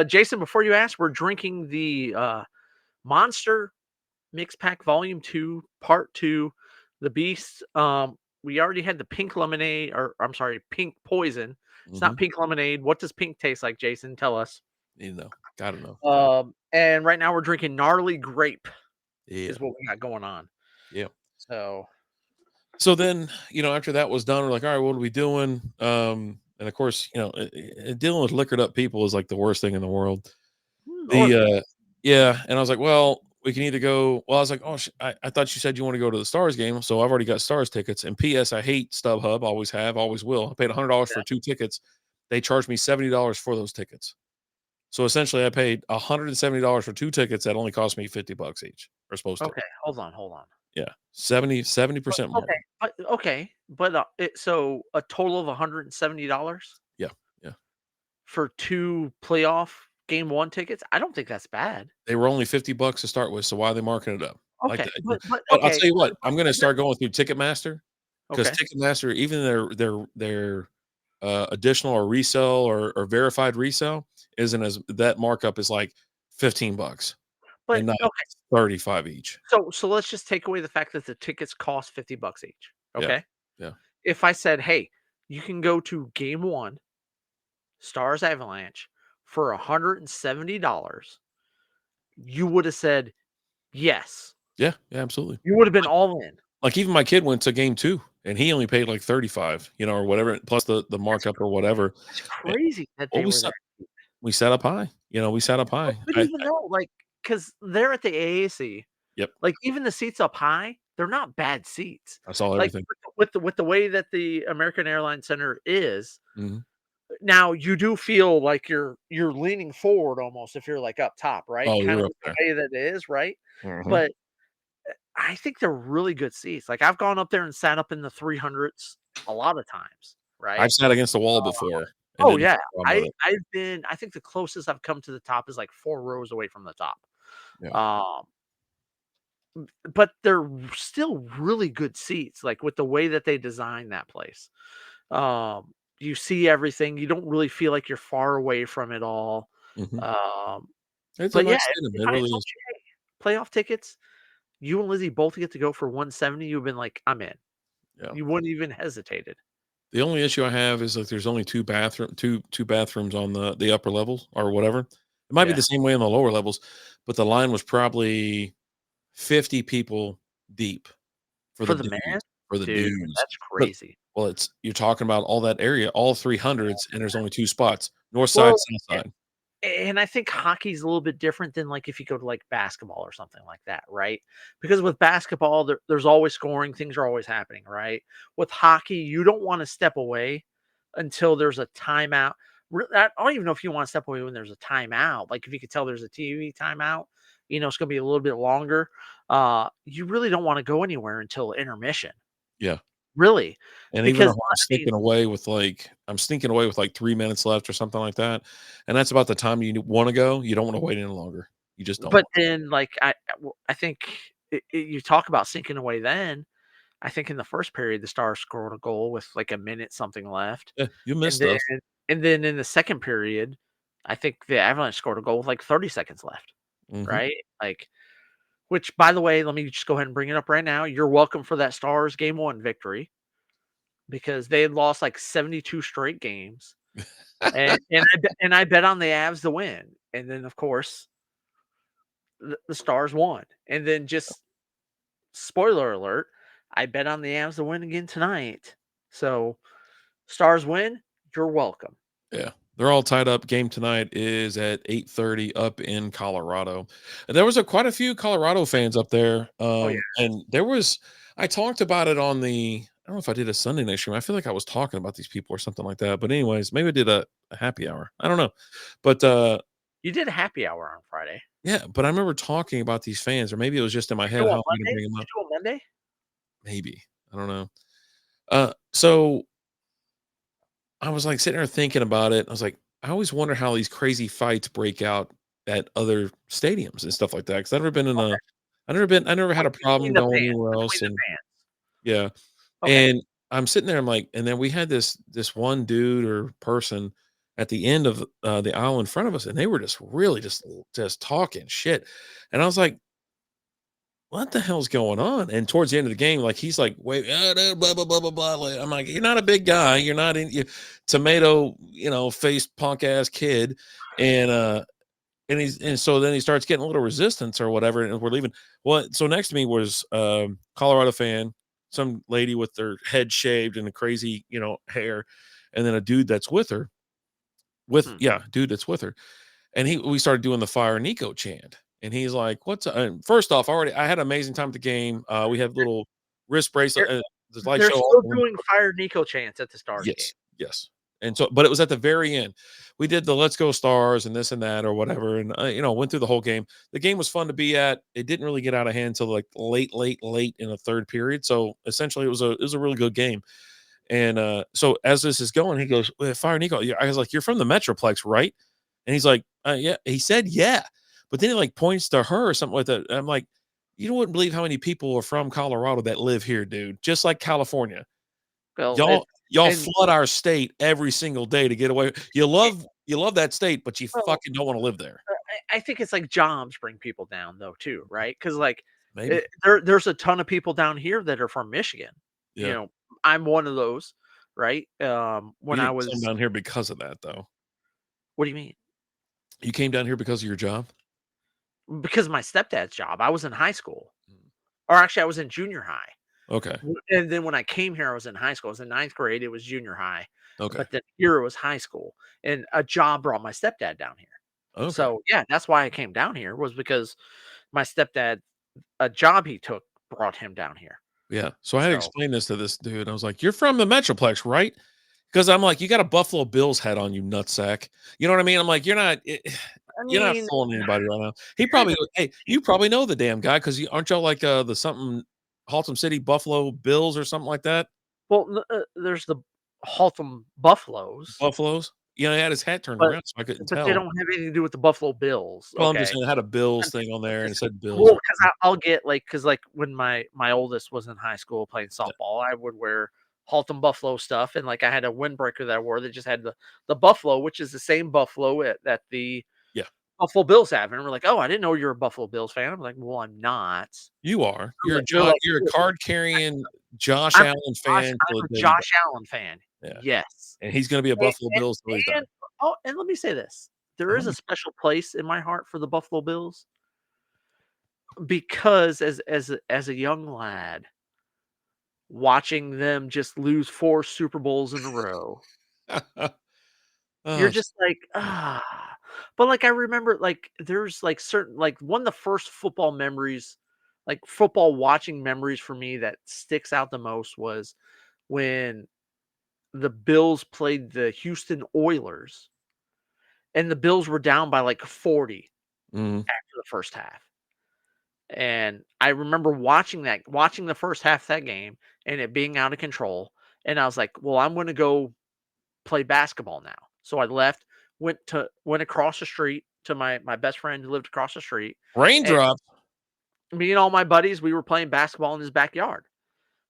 Jason, before you ask, we're drinking the Monster Mix Pack Volume 2, Part 2, the Beast. We already had the pink lemonade, or I'm sorry, pink poison. It's not pink lemonade. What does pink taste like, Jason? Tell us. Gotta know. And right now we're drinking gnarly grape. Yeah. Is what we got going on. Yeah. So then, after that was done, we're like, all right, what are we doing? And of course, dealing with liquored up people is like the worst thing in the world. Yeah. And I was like, well, we can either go. Well, I was like, oh, I thought you said you want to go to the Stars game. So I've already got Stars tickets. And P.S. I hate StubHub. Always have, always will. I paid $100 for 2 tickets. They charged me $70 for those tickets. So essentially I paid $170 for 2 tickets that only cost me $50 each. Or supposed to. Okay, hold on. Yeah. 70% more. But so a total of $170? Yeah. For 2 playoff game 1 tickets? I don't think that's bad. They were only $50 to start with, so why are they marking it up? Okay, but I'll tell you what, I'm going to start going through Ticketmaster, because Ticketmaster, even their additional or resell or verified resell isn't as, that markup is like $15, but and not $35 each. So let's just take away the fact that the tickets cost $50 each. Okay. Yeah. If I said, hey, you can go to game 1, Stars Avalanche, for $170, you would have said yes. Yeah, absolutely. You would have been all in. Like even my kid went to game 2 and he only paid like $35, or whatever, plus the markup or whatever. It's crazy that they were there. we sat up high. We sat up high. But even though, like, because they're at the AAC, Yep, like, even the seats up high, they're not bad seats. I saw Like, everything. with the way that the American Airlines Center is, Hmm. now you do feel like you're leaning forward almost if you're, like, up top, right? Oh, Kinda you're up with the there. way that it is, right? Hmm. But I think they're really good seats. Like, I've gone up there and sat up in the 300s a lot of times, I've right? sat against the wall before and Oh, didn't yeah. have a problem with it. I think the closest I've come to the top is, like, 4 rows away from the top. Yeah. Um, but they're still really good seats, like, with the way that they designed that place. You see everything, you don't really feel like you're far away from it all. Hmm. Um, It's a but yeah, nice stadium. if It I had really told is. you, "Hey, playoff tickets, you and Lizzie both get to go for 170," you've been like, "I'm in." Yeah. You wouldn't even hesitated. The only issue I have is like there's only two bathrooms on the upper levels or whatever. It might be Yeah. the same way on the lower levels, but the line was probably 50 people deep for For the the man? dudes. For the Dude, dudes. that's But crazy. well, you're talking about all that area, all 300s, and there's only two spots, north side, Well, south a side. and I think hockey's a little bit different than, like, if you go to, like, basketball or something like that, right? Because with basketball, there's always scoring, things are always happening, right? With hockey, you don't wanna step away until there's a timeout. I don't even know if you wanna step away when there's a timeout. Like, if you could tell there's a TV timeout, it's gonna be a little bit longer. You really don't wanna go anywhere until intermission, Yeah. really, And even if because I'm I mean, sneaking away with like 3 minutes left or something like that, and that's about the time you want to go. You don't want to wait any longer. You just don't but want. then, like, I think you talk about sinking away then. I think in the first period, the Stars scored a goal with, like, a minute something left, Yeah, you miss and then stuff. in the second period, I think the Avalanche scored a goal with, like, 30 seconds left, Hmm. right? Like, which, by the way, let me just go ahead and bring it up right now. You're welcome for that Stars game 1 victory because they had lost, like, 72 straight games, and I bet on the Avs to win, and then, of course, the Stars won, and then just spoiler alert, I bet on the Avs to win again tonight. So, Stars win, you're welcome. Yeah, they're all tied up. Game tonight is at 8:30 up in Colorado. And there was quite a few Colorado fans up there, Oh, yeah. and I talked about it on the. I don't know if I did a Sunday night stream. I feel like I was talking about these people or something like that. But anyways, maybe I did a happy hour. I don't know, but You did a happy hour on Friday. yeah. But I remember talking about these fans, or maybe it was just in my Did you head do how on I'm going to Monday? bring them Did up. you do on Monday? Maybe I don't know. So I was like sitting there thinking about it. I was like, I always wonder how these crazy fights break out at other stadiums and stuff like that. Cause I never had Oh, a problem going anywhere else. between the And fans. yeah. Okay. And I'm sitting there, I'm like, and then we had this one dude or person at the end of the aisle in front of us, and they were just really just talking shit. And I was like, what the hell's going on? And towards the end of the game, like he's like, wait, blah blah blah blah blah. Like, I'm like, you're not a big guy, you're not in you tomato, face punk ass kid, and so then he starts getting a little resistance or whatever, and we're leaving. Well, so next to me was Colorado fan, some lady with their head shaved and a crazy, hair, and then a dude that's with her, Hmm. dude that's with her, and we started doing the Fire Nico chant. And he's like, "What's first off, I had an amazing time at the game. We had little wrist bracelet, They're the light they're show. still doing Fire Nico chants at the Stars game. Yes, yes. And so, but it was at the very end. We did the "Let's Go Stars" and this and that or whatever, and went through the whole game. The game was fun to be at. It didn't really get out of hand until like late in the third period. So essentially, it was a really good game. And so as this is going, he goes, "Fire Nico." Yeah, I was like, "You're from the Metroplex, right?" And he's like, "Yeah." He said, "Yeah," but then he like points to her or something like that. I'm like, "You wouldn't believe how many people are from Colorado that live here, dude. Just like California, Well, y'all and flood our state every single day to get away. You love that state, but you well, fucking don't want to live there. I think it's like jobs bring people down though too, right? Because like Maybe, there's a ton of people down here that are from Michigan. You yeah. know, I'm one of those, right? You When I didn't come was, down here because of that, though. what do you mean? You came down here because of your job. Because of my stepdad's job, I was in high school, or actually, I was in junior high. Okay, And then when I came here, I was in high school. I was in ninth grade. It was junior high. Okay. But then here it was high school, and a job brought my stepdad down here. Okay. So yeah, that's why I came down here, was because my stepdad, a job he took brought him down here. Yeah. So I had to So explain this to this dude. I was like, "You're from the Metroplex, right?" Because I'm like, "You got a Buffalo Bills hat on, you nutsack." You know what I mean? I'm like, I you're not mean, fooling anybody right now." He here's probably the hey, you probably know the damn guy because you aren't y'all like the something Haltom City Buffalo Bills or something like that? well, there's the Haltom Buffaloes, Buffaloes? You know, he had his hat turned but around, so I couldn't they tell. don't have anything to do with the Buffalo Bills. Well, I'm just Okay, saying it had a Bills I'm thing on there and it just said Bills. well, because I'll get like, because like when my oldest was in high school playing Yeah. softball, I would wear Haltom Buffalo stuff, and like I had a windbreaker that I wore that just had the buffalo, which is the same buffalo that the Yeah. Buffalo Bills have, and we're like, oh, I didn't know you were a Buffalo Bills fan. I'm like, well, I'm not. You are. They're like, You're a "Cool." card carrying Josh I'm Allen fan till I'm the a day you die. Josh Allen fan. Yeah. Yes. And he's gonna be a And Buffalo Bills till he's done. and oh, and let me say this. There is Oh, a special place in my heart for the Buffalo Bills because as a young lad, watching them just lose 4 Super Bowls in a row, you're oh, just like, "Ah." But, like, I remember, like, there's, like, certain like, one of the first football memories, like, football watching memories for me that sticks out the most was when the Bills played the Houston Oilers, and the Bills were down by, like, 40 mhm. after the first half. And I remember watching the first half of that game and it being out of control, and I was like, "Well, I'm gonna go play basketball now." So I left, went across the street to my best friend who lived across the street, and Raindrops. me and all my buddies, we were playing basketball in his backyard.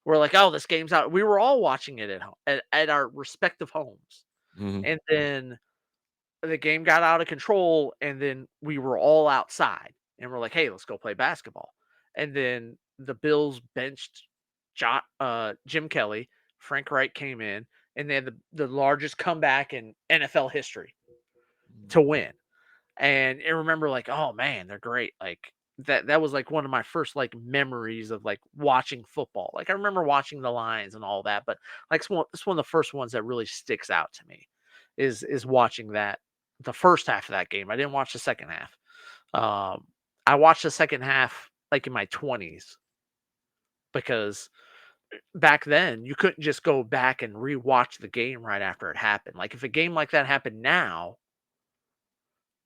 We're like, "Oh, this game's out." We were all watching it at home at our respective homes. Mhm. And then the game got out of control, and then we were all outside, and we're like, "Hey, let's go play basketball." And then the Bills benched Jim Kelly. Frank Wright came in, and they had the largest comeback in NFL history to win. And I remember like, "Oh man, they're great." Like that was like one of my first like memories of like watching football. Like I remember watching the Lions and all that, but like it's one of the first ones that really sticks out to me is watching that, the first half of that game. I didn't watch the second half. Um, I watched the second half like in my 20s because back then you couldn't just go back and rewatch the game right after it happened. Like if a game like that happened now,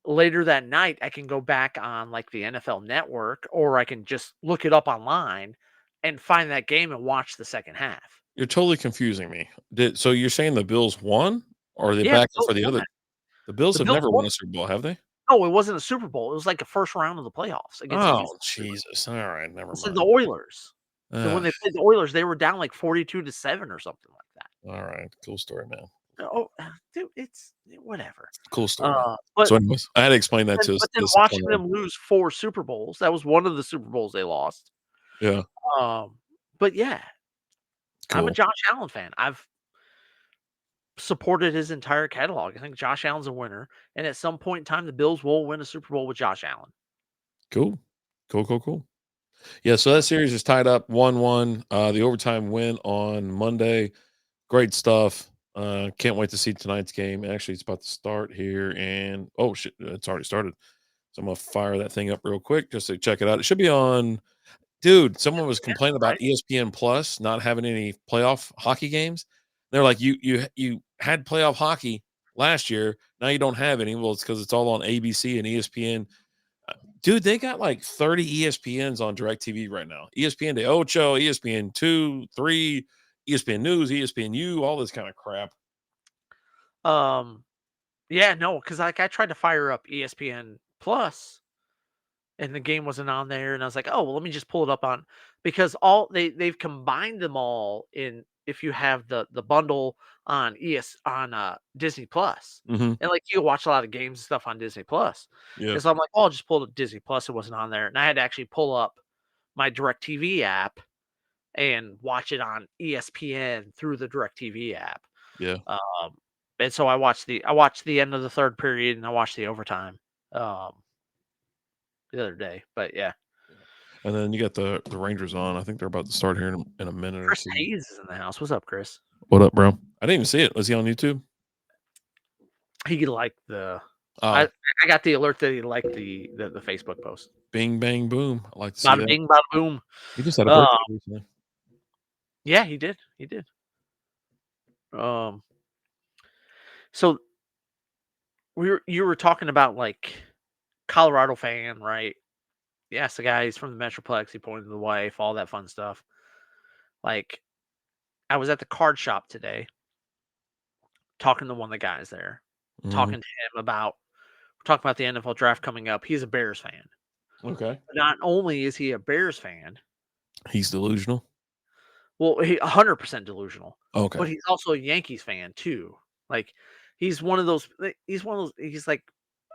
later that night, I can go back on like the NFL network, or I can just look it up online and find that game and watch the second half. You're totally confusing me. So you're saying the Bills won? Or are they Yeah, the back Bills for the won other that. the Bills The have Bills never won. won a Super Bowl, have they? No, it wasn't a Super Bowl. It was like a first round of the playoffs against the Oh, Houston Oilers. Jesus. Alright, never This is the mind. Oilers. When Ugh, they played the Oilers, they were down like 42-7 or something like that. alright. Cool story, man. Oh, dude, it's whatever. Cool story. But So anyways, I had to explain that to but then this watching 20. them lose 4 Super Bowls, that was one of the Super Bowls they lost. Yeah, But yeah, I'm a cool. Josh Allen fan. I've supported his entire catalog. I think Josh Allen's a winner, and at some point in time, the Bills will win a Super Bowl with Josh Allen. Cool. Cool. Yeah, so that series is tied up 1-1. The overtime win on Monday. Great stuff. Can't wait to see tonight's game. Actually, it's about to start here, and oh shit, it's already started. So I'm gonna fire that thing up real quick just to check it out. It should be on. Dude, someone was Yeah, complaining about right? ESPN Plus not having any playoff hockey games. They're like, you had playoff hockey last year, now you don't have any. Well, it's because it's all on ABC and ESPN. Dude, they got like 30 ESPNs on DirecTV right now. ESPN De Ocho, ESPN 2, 3, ESPN News, ESPNU, all this kind of crap. Um, yeah, no, because like I tried to fire up ESPN Plus, and the game wasn't on there, and I was like, oh well, let me just pull it up on, because all they've combined them all in, if you have the bundle on Disney Plus, Mhm. and like you watch a lot of games and stuff on Disney Plus, Yeah. and so I'm like, oh, I'll just pull the Disney Plus. It wasn't on there, and I had to actually pull up my DirecTV app and watch it on ESPN through the DirecTV app. Yeah. Um, and so I watched the end of the third period, and I watched the overtime um, the other day. But yeah, And then you got the Rangers on. I think they're about to start here in a minute or Chris two. Hayes is in the house. What's up, Chris? What up, bro? I didn't even see it. Was he on YouTube? He liked the. Oh, I got the alert that he liked the Facebook post. bing, bang, boom. I like to see Bada that. bing, bada boom. He just had a birthday recently. Yeah, he did. He did. So you were talking about like Colorado fan, right? Yes, the guy, he's from the Metroplex. He pointed to the wife, all that fun stuff. Like, I was at the card shop today, talking to one of the guys there, Mhm. talking to him about talking about the NFL draft coming up. He's a Bears fan. Okay. Not only is he a Bears fan, He's delusional. well, he 100% delusional, Okay. but he's also a Yankees fan too. Like, he's one of those. He's one of those. He's like,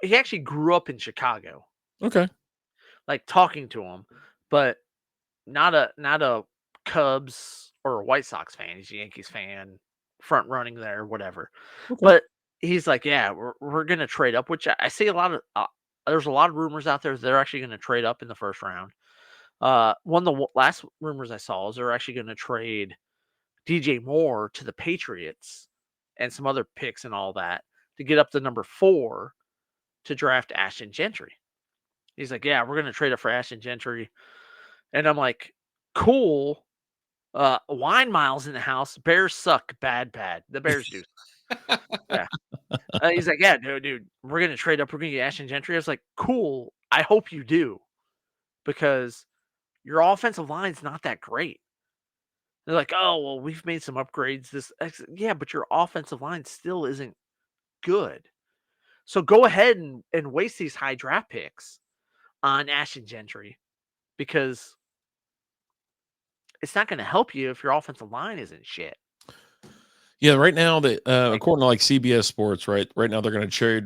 he actually grew up in Chicago. Okay. Like talking to him, but not a Cubs or a White Sox fan. He's a Yankees fan, front running there, whatever. Okay. But he's like, yeah, we're gonna trade up. Which I see a lot of. There's a lot of rumors out there that they're actually gonna trade up in the first round. One of the last rumors I saw is they're actually gonna trade DJ Moore to the Patriots and some other picks and all that to get up to number 4 to draft Ashton Gentry. He's like, yeah, we're gonna trade up for Ashton Gentry. And I'm like, cool. Wine Miles in the house. Bears suck. Bad. The Bears do. Yeah. He's like, yeah, dude, we're going to trade up. We're going to get Ashton Gentry. I was like, cool. I hope you do. Because your offensive line's not that great. They're like, oh, well, we've made some upgrades. Yeah, but your offensive line still isn't good. So go ahead and waste these high draft picks on Ashton Gentry because it's not going to help you if your offensive line isn't shit. Yeah, right now according to like CBS Sports, right now they're going to trade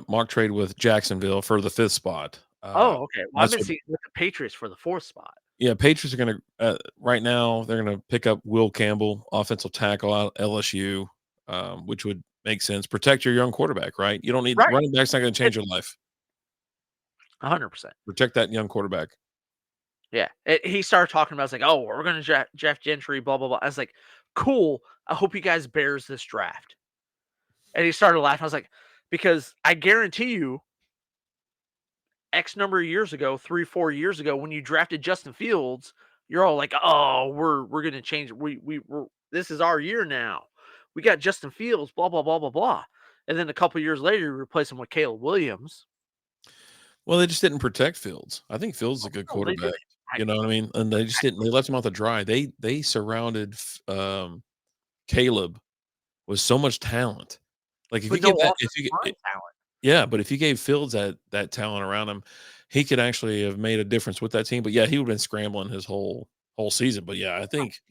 mock trade with Jacksonville for the 5th spot. Oh, okay. Well, I've that's been seeing with the Patriots for the 4th spot. Yeah, Patriots are going to right now they're going to pick up Will Campbell, offensive tackle out of LSU, which would make sense. Protect your young quarterback, right? You don't need Right. running back's not going to change your life. 100%. Protect that young quarterback. Yeah. He started talking about, I was like, oh, we're going to draft Gentry, blah, blah, blah. I was like, cool. I hope you guys Bears this draft. And he started laughing. I was like, because I guarantee you, X number of years ago, 3-4 years ago, when you drafted Justin Fields, you're all like, oh, we're going to change. We're this is our year now. We got Justin Fields, blah, blah, blah, blah, blah. And then a couple years later, you replace him with Caleb Williams. Well, they just didn't protect Fields. I think Fields is a good quarterback. You know what I mean? And they just didn't. They left him out to dry. They surrounded Caleb with so much talent. Like if you give that, talent. Yeah, but if you gave Fields that talent around him, he could actually have made a difference with that team. But yeah, he would have been scrambling his whole season. But yeah, I think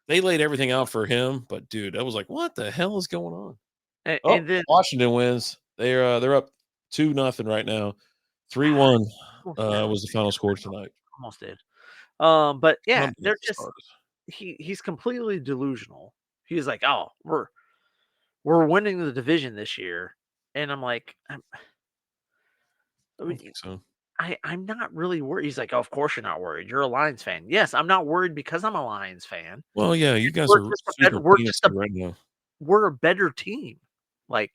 they laid everything out for him. But dude, I was like, what the hell is going on? And then Washington wins. They're up 2-0 right now. 3-1 was the final score tonight. Almost did. But yeah, they're just he's completely delusional. He's like, oh, we're winning the division this year. And I'm like, I think so. I'm not really worried. He's like, oh, of course you're not worried. You're a Lions fan. Yes, I'm not worried because I'm a Lions fan. Well, yeah, you guys are super right now. We're a better team. Like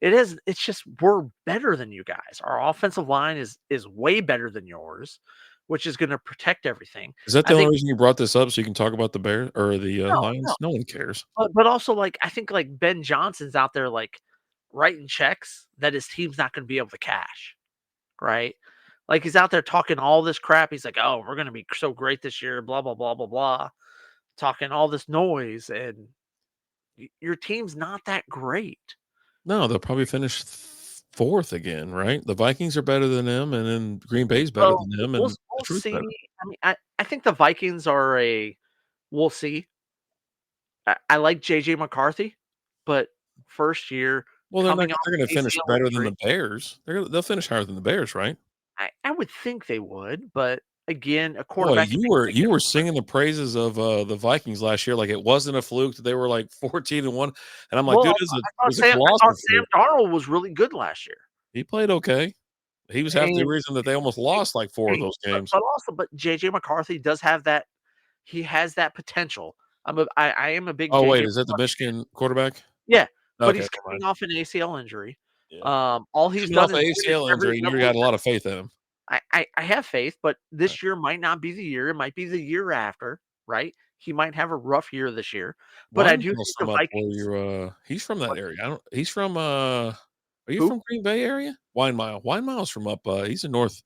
it's just we're better than you guys. Our offensive line is way better than yours, which is going to protect everything. Is that the only reason you brought this up so you can talk about the Bears or the Lions? No one cares. But also, like, I think like Ben Johnson's out there like writing checks that his team's not going to be able to cash, right? Like he's out there talking all this crap. He's like, "Oh, we're going to be so great this year," blah blah blah blah blah, talking all this noise, and your team's not that great. No, they'll probably finish 4th again, right? The Vikings are better than them, and then Green Bay's better than them. And we'll see. I mean, I think the Vikings are we'll see. I like JJ McCarthy, but first year. Well, they're going to finish better than the Bears. They'll finish higher than the Bears, right? I would think they would, but again, a quarterback. Boy, you were singing the praises of the Vikings last year, like it wasn't a fluke. They were like 14-1, and I'm like, dude, I thought Sam Darnold was really good last year. He played okay. He was half the reason that they almost lost like 4 of those games. But JJ McCarthy does have that. He has that potential I am a big Oh, wait, JJ. is that the Michigan quarterback? Yeah, but Okay, he's never coming mind. off an ACL injury. Yeah. All he's Coming off done an is win ACL injury, and you every got a lot of faith in him. I have faith, but Right. this year might not be the year. It might be the year after, right? He might have a rough year this year, but I do Wineball's think the from up where Vikings. you're, he's from that What? area. He's from, are you Who? from Green Bay area? Wine Mile. Wine Mile's from up, he's in North.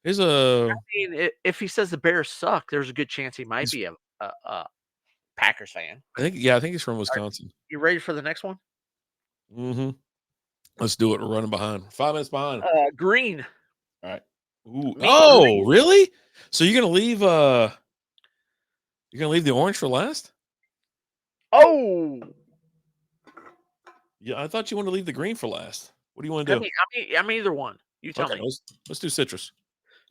He's I mean, if he says the Bears suck, there's a good chance he might he's be a Packers fan. I think he's from Are Wisconsin. you ready for the next one? Mhm. Let's do it. We're running behind. 5 minutes behind. Green. All right. Ooh. Mint green. Oh, really? So you're gonna leave the orange for last? Oh, Yeah, I thought you wanted to leave the green for last. What do you want to do? I'm either one. You tell Okay, me. let's do citrus.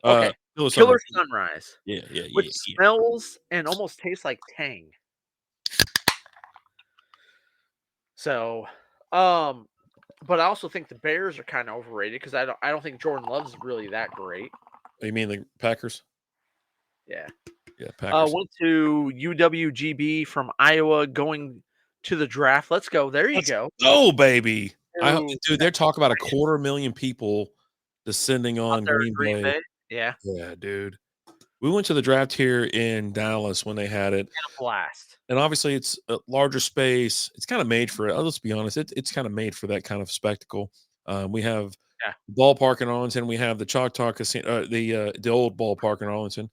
Okay. Killer Killer sunrise. Sunrise, Yeah, yeah, which yeah, yeah. smells and almost tastes like Tang. So, um, but I also think the Bears are kind of overrated because I don't think Jordan Love's really that great. Oh, you mean the Packers? Yeah. Yeah, Packers. Went to UWGB from Iowa, going to the draft. Let's go. There you Let's go. go, baby. To Dude, they're talking about 250,000 people descending out on there in Green Green Bay. Bay. Yeah, Yeah, dude. We went to the draft here in Dallas when they had it. and a blast. And obviously it's a larger space. It's kind of made for it. Let's be honest. It's kind of made for that kind of spectacle. We have Yeah. ballpark in Arlington. We have the Choctaw Casino, the old ballpark in Arlington.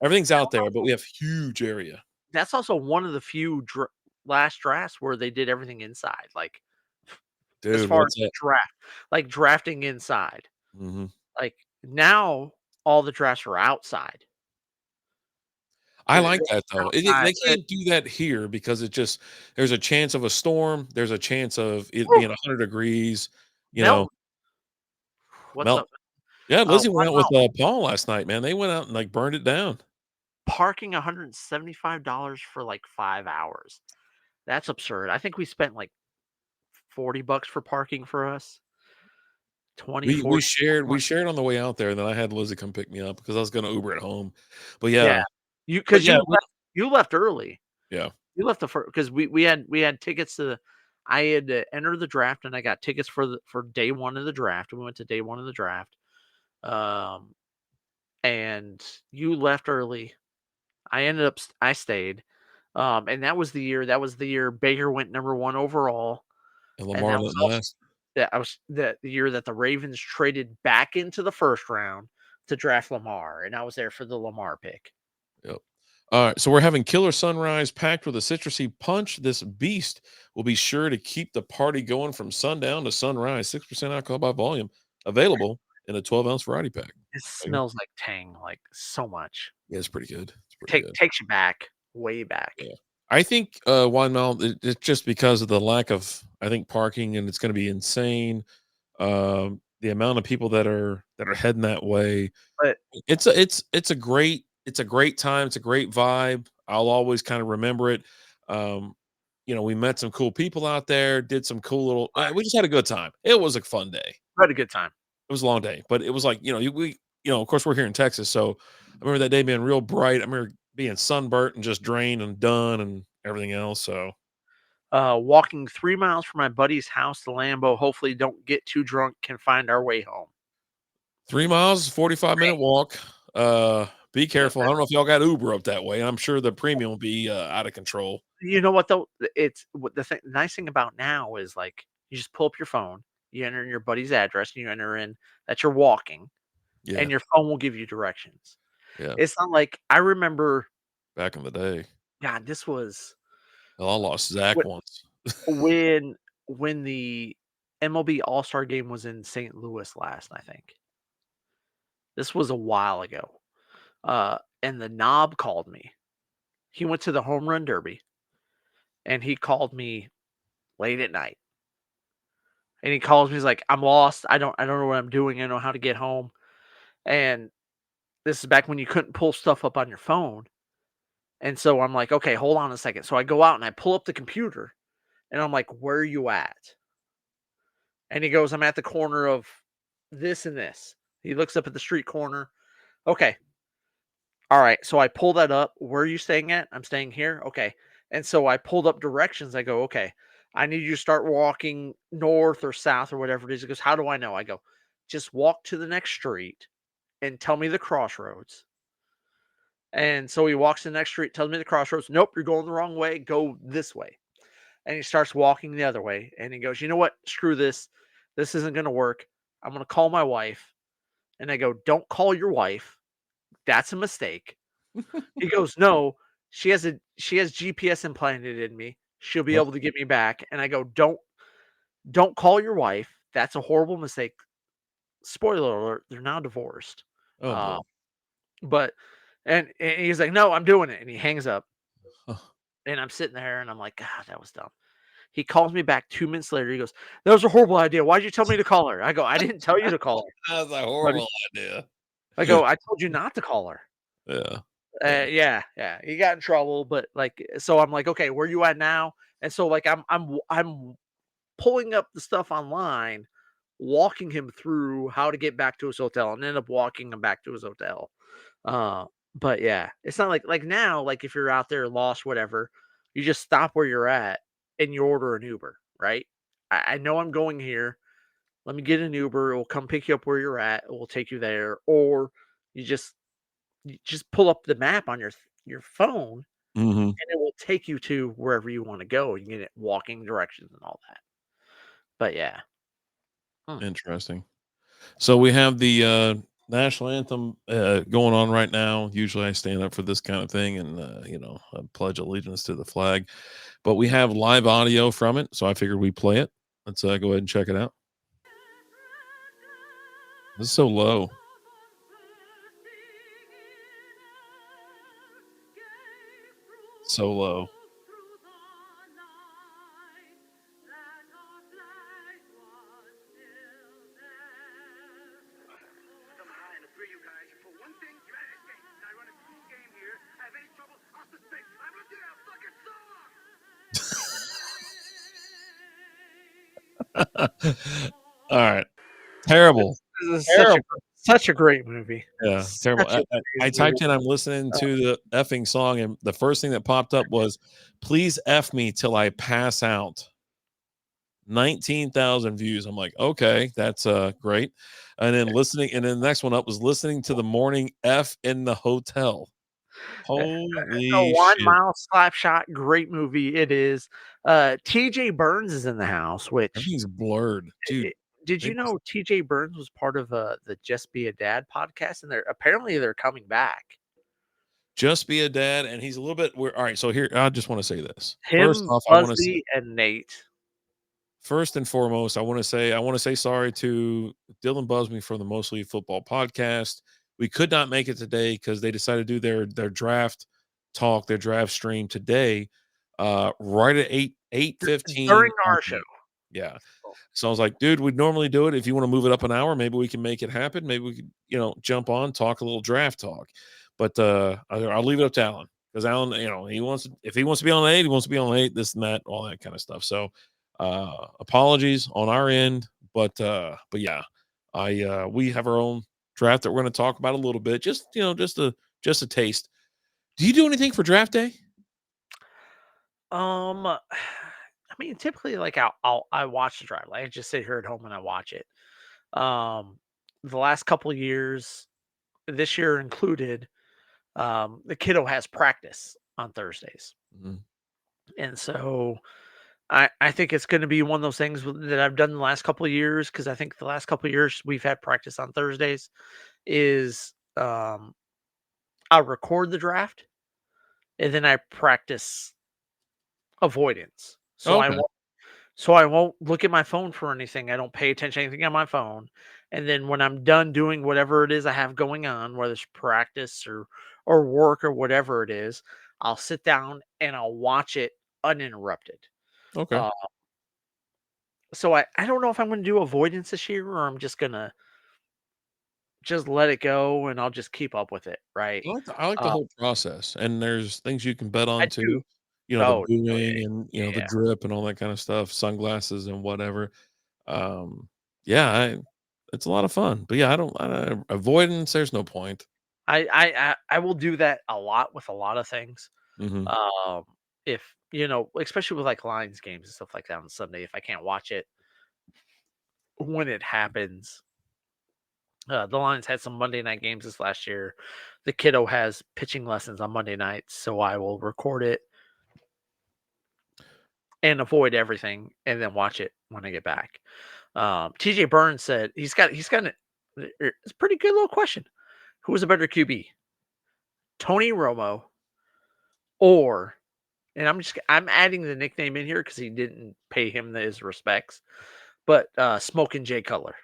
Everything's out there, but we have huge area. That's also one of the few last drafts where they did everything inside. Like as Dude, far as what's the that? draft, like drafting inside. Mhm. Like now, all the drafts are outside. I like that though. Outside. They can't do that here because there's a chance of a storm. There's a chance of it Woo, being 100 degrees. You know, Melton, what's melt. up? Yeah, Lizzie Why went out with not Paul last night. Man, they went out and like burned it down. parking $175 for like 5 hours? That's absurd. I think we spent like $40 for parking for us. 20, We 40. we shared on the way out there, and then I had Lizzie come pick me up because I was going to Uber at home. But Yeah, yeah, you but because yeah, you left early. yeah. You left the first because we had tickets to the. I had to enter the draft and I got tickets for day one of the draft. We went to day one of the draft. Um, and you left early. I stayed. And that was the year Baker went number one overall. And And Lamar that was didn't also last. the year that the Ravens traded back into the first round to draft Lamar. And I was there for the Lamar pick. Yep. All right, so we're having Killer Sunrise packed with a citrusy punch. This beast will be sure to keep the party going from sundown to sunrise. 6% alcohol by volume, available in a 12-ounce variety pack. It smells like Tang, like so much. Yeah, it's pretty good. It's pretty good. Takes you back, way back. Yeah. I think Wine Mile, it's just because of the lack of, I think, parking, and it's going to be insane. The amount of people that are heading that way. But It's a great time. It's a great vibe. I'll always kind of remember it. Um, we met some cool people out there, did some cool little. We just had a good time. It was a fun day. we had a good time. It was a long day, but it was like of course we're here in Texas, so I remember that day being real bright. I remember being sunburnt and just drained and done and everything else. So Walking 3 miles from my buddy's house to Lambeau. Hopefully, don't get too drunk. Can find our way home. 3 miles, 45-minute walk. Be Yeah, careful. I don't know if y'all got Uber up that way. I'm sure the premium will be out of control. you know what though? It's what the nice thing about now is like you just pull up your phone, you enter in your buddy's address, and you enter in that you're walking, Yeah, and your phone will give you directions. yeah. It's not like I remember. Back in the day, God, this was hell, I lost Zach once. when when the MLB All-Star game was in St. Louis last, I think. This was a while ago. And the knob called me. He went to the home run derby and he called me late at night. And he calls me, he's like, I'm lost. I don't know what I'm doing. I don't know how to get home. And this is back when you couldn't pull stuff up on your phone. And so I'm like, okay, hold on a second. So I go out and I pull up the computer and I'm like, where are you at? And he goes, I'm at the corner of this and this. He looks up at the street corner. Okay. All right. So I pull that up. Where are you staying at? I'm staying here. Okay. And so I pulled up directions. I go, okay, I need you to start walking north or south or whatever it is. He goes, how do I know? I go, just walk to the next street and tell me the crossroads. And so he walks to the next street, tells me the crossroads. Nope, you're going the wrong way. Go this way. And he starts walking the other way. And he goes, you know what? Screw this. This isn't going to work. I'm going to call my wife. And I go, don't call your wife. That's a mistake. He goes, no, she has GPS implanted in me. She'll be What? able to get me back. And I go, don't call your wife. That's a horrible mistake. Spoiler alert, they're now divorced. Oh boy. Uh, but and he's like, no, I'm doing it. And he hangs up. And I'm sitting there and I'm like, God, that was dumb. He calls me back 2 minutes later. He goes, that was a horrible idea. Why'd you tell me to call her? I go, I didn't tell you to call her. That's a But horrible idea. I go, I told you not to call her. Yeah. Yeah. He got in trouble, but like, so I'm like, okay, where you at now? And so like, I'm pulling up the stuff online, walking him through how to get back to his hotel, and end up walking him back to his hotel. Uh, but yeah, it's not like now, like if you're out there lost, whatever, you just stop where you're at and you order an Uber, right? I know I'm going here. Let me get an Uber. It will come pick you up where you're at. It will take you there, or you just pull up the map on your phone Mm-hmm. and it will take you to wherever you want to go. You get it walking directions and all that. But yeah. Interesting. So we have the national anthem going on right now. Usually I stand up for this kind of thing and, I pledge allegiance to the flag. But we have live audio from it. So I figured we'd play it. Let's go ahead and check it out. This is so low. So low. All right. Terrible. This is Terrible. such a great movie. Yeah, terrible. I typed in, I'm listening to the effing song, and the first thing that popped up was, please F me till I pass out. 19,000 views. I'm like, okay, that's great. And then the next one up was listening to the morning F in the hotel. Holy A 1 shit. Mile Slap Shot, great movie. It is. TJ Burns is in the house, which Everything's blurred. Dude. did you know TJ Burns was part of the Just Be a Dad podcast, and they're coming back. Just Be a Dad, and he's a little bit weird. All right, so here I just want to say this. First Him, off, Buzzy, and Nate. first and foremost, I want to say sorry to Dylan Busby from the Mostly Football podcast. We could not make it today because they decided to do their draft talk, their draft stream today, right at 8:15 during our show. Yeah. So I was like, dude, we'd normally do it. If you want to move it up an hour, maybe we can make it happen. Maybe we could, jump on, talk a little draft talk. But I'll leave it up to Alan because Alan, if he wants to be on 8, he wants to be on 8, this and that, all that kind of stuff. So apologies on our end, but yeah, we have our own draft that we're going to talk about a little bit. Just a taste. Do you do anything for draft day? I mean, typically, like I watch the draft. Like, I just sit here at home and I watch it. The last couple of years, this year included, the kiddo has practice on Thursdays, and so I think it's going to be one of those things that I've done the last couple of years because I think the last couple of years we've had practice on Thursdays. Is I record the draft and then I practice avoidance. Okay. So I won't look at my phone for anything. I don't pay attention to anything on my phone. And then when I'm done doing whatever it is I have going on, whether it's practice or work or whatever it is, I'll sit down and I'll watch it uninterrupted. Okay. So I don't know if I'm going to do avoidance this year or I'm just going to just let it go and I'll just keep up with it, right? I like the whole process, and there's things you can bet I on do. too. The Oh, booing and the yeah. drip and all that kind of stuff, sunglasses and whatever. Yeah, it's a lot of fun. But yeah, I don't avoidance. There's no point. I will do that a lot with a lot of things. Hmm. If especially with like Lions games and stuff like that on Sunday, if I can't watch it when it happens. The Lions had some Monday night games this last year. The kiddo has pitching lessons on Monday nights, so I will record it and avoid everything and then watch it when I get back. TJ Burns said it's a pretty good little question. Who was a better QB? Tony Romo or and I'm adding the nickname in here because he didn't pay him his respects, but Smoking Jay Cutler.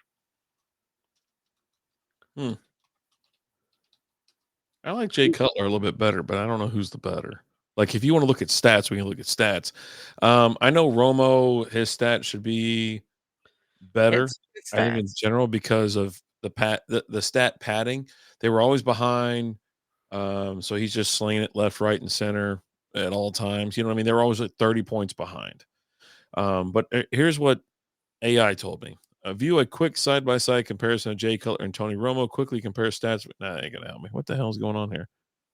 Hmm. I like Jay Cutler a little bit better, but I don't know who's the better. Like, if you want to look at stats, we can look at stats. I know Romo, his stats should be better. It's I think in stats. general because of the stat padding. They were always behind. So he's just slinging it left, right, and center at all times. You know what I mean? They were always at 30 points behind. But here's what AI told me. View a quick side-by-side comparison of Jay Cutler and Tony Romo. Quickly compare stats. Nah, that ain't gonna help me. What the hell is going on here?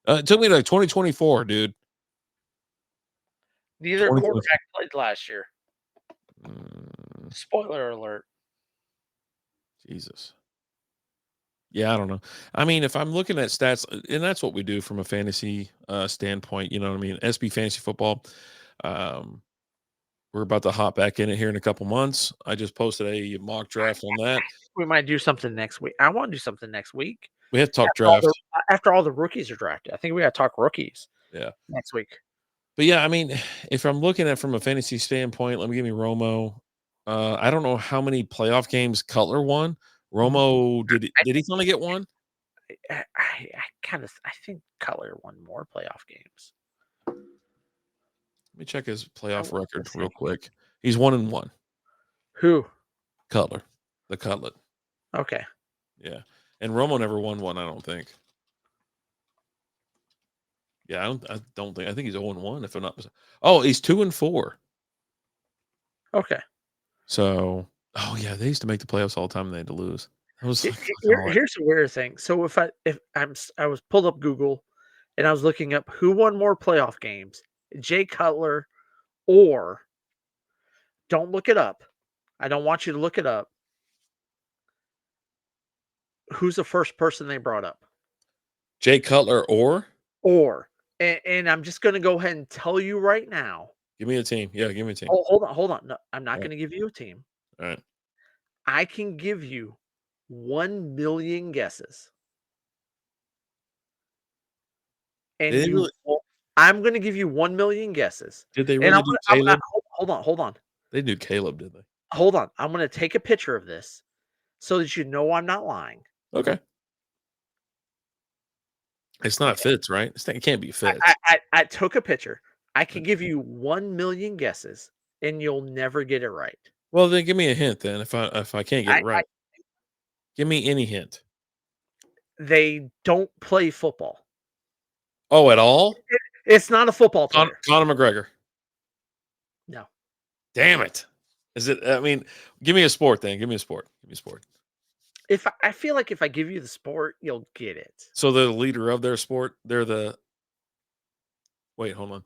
It took me to like 2024, dude. Neither 2024. quarterback played last year. Mm, Spoiler alert. Jesus. Yeah, I don't know. I mean, if I'm looking at stats, and that's what we do from a fantasy standpoint, you know what I mean? SB Fantasy Football. Um, we're about to hop back in it here in a couple months. I just posted a mock draft on that. We might do something next week. I want to do something next week We have to talk after all draft. after all the rookies are drafted. I think we got to talk rookies Yeah. next week. But yeah, I mean, if I'm looking at from a fantasy standpoint, let me give me Romo. I don't know how many playoff games Cutler won. Romo did he finally get one? I think Cutler won more playoff games. Let me check his I playoff want to record say real quick. He's 1-1. who? Cutler, the Cutlet. Okay, Yeah, and Romo never won one. I don't think. Yeah, I don't think. I think he's 0-1. If I'm not mistaken. Oh, he's 2-4. okay. So, oh yeah, they used to make the playoffs all the time and they had to lose. That was like fucking hard. Here's the weird thing. So I was pulled up Google, and I was looking up who won more playoff games, Jay Cutler or don't look it up. I don't want you to look it up. Who's the first person they brought up? Jay Cutler or Or and I'm just going to go ahead and tell you right now. give me a team. Yeah, give me a team. Oh, hold on. No, I'm not All right. going to give you a team. All right. I can give you 1,000,000 guesses. And Did they really? I'm going to give you 1,000,000 guesses. Did they And really do Caleb? hold on. They knew Caleb, did they? Hold on. I'm going to take a picture of this so that you know I'm not lying. Okay. It's not Okay. Fitz, right? It can't be Fitz. I took a picture. I can give you 1,000,000 guesses and you'll never get it right. Well, then give me a hint. Then if I can't get it I right, give me any hint. They don't play football. Oh, at all? It's not a football player. Conor McGregor. No. Damn it! Is it? I mean, give me a sport. Then give me a sport. Give me a sport. I feel like if I give you the sport, you'll get it. So they're the leader of their sport. They're the. Wait, hold on.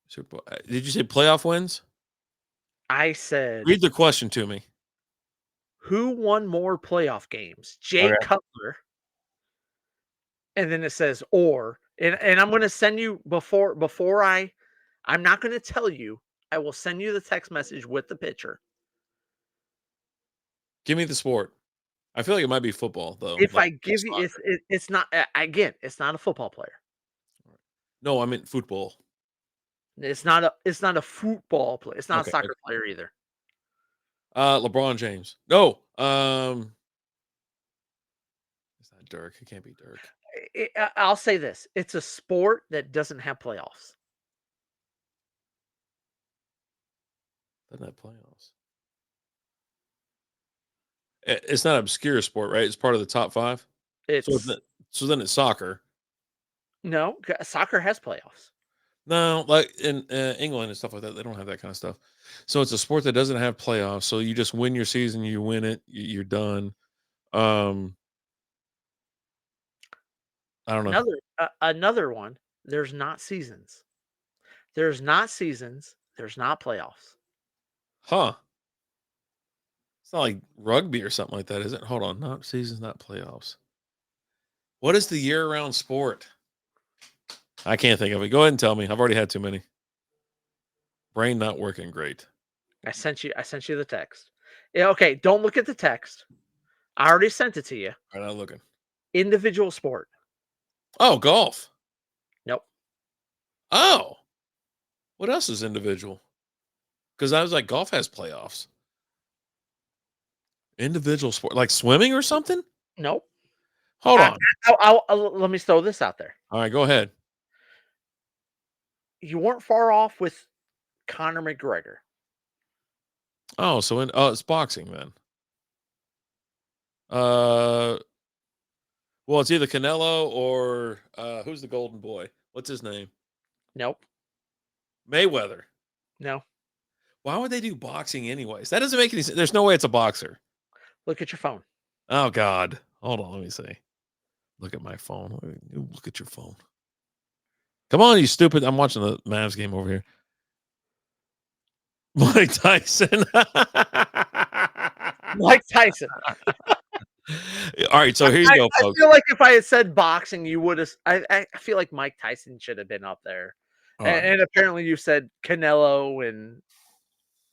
Super Bowl. Did you say playoff wins? I said, Read the question to me. who won more playoff games? Jay Okay. Cutler. And then it says and I'm going to send you I'm not going to tell you. I will send you the text message with the picture. Give me the sport. I feel like it might be football though. If Like I give you it's not again, it's not a football player. no, I meant football. It's not a football player. It's not a Okay. soccer player either. LeBron James. No. It's not Dirk. It can't be Dirk. I'll say this. It's a sport that doesn't have playoffs. Doesn't have playoffs. It's not an obscure sport, right? It's part of the top 5. It's So then it's soccer. no, soccer has playoffs. No, like in England and stuff like that, they don't have that kind of stuff. So it's a sport that doesn't have playoffs. So you just win your season, you win it, you're done. I don't know. Another one. There's not seasons. There's not seasons. There's not playoffs. Huh. It's not like rugby or something like that, is it? Hold on. Not seasons, not playoffs. What is the year-round sport? I can't think of it. Go ahead and tell me. I've already had too many. Brain not working great. I sent you the text. Yeah, okay, don't look at the text. I already sent it to you. All right, not looking. Individual sport. Oh, golf. Nope. Oh. What else is individual? Because I was like, golf has playoffs. Individual sport, like swimming or something? Nope. Hold on. Let me throw this out there. All right, go ahead. You weren't far off with Conor McGregor. Oh, so it's boxing then. Well, it's either Canelo or who's the golden boy? What's his name? Nope. Mayweather. No. Why would they do boxing anyways? That doesn't make any sense. There's no way it's a boxer. Look at your phone. Oh God. Hold on, let me see. Look at my phone. Look at your phone. Come on, you stupid. I'm watching the Mavs game over here. Mike Tyson. Mike Tyson. All right, so here you go, folks. I feel like if I had said boxing, you would have. I feel like Mike Tyson should have been up there. And apparently you said Canelo and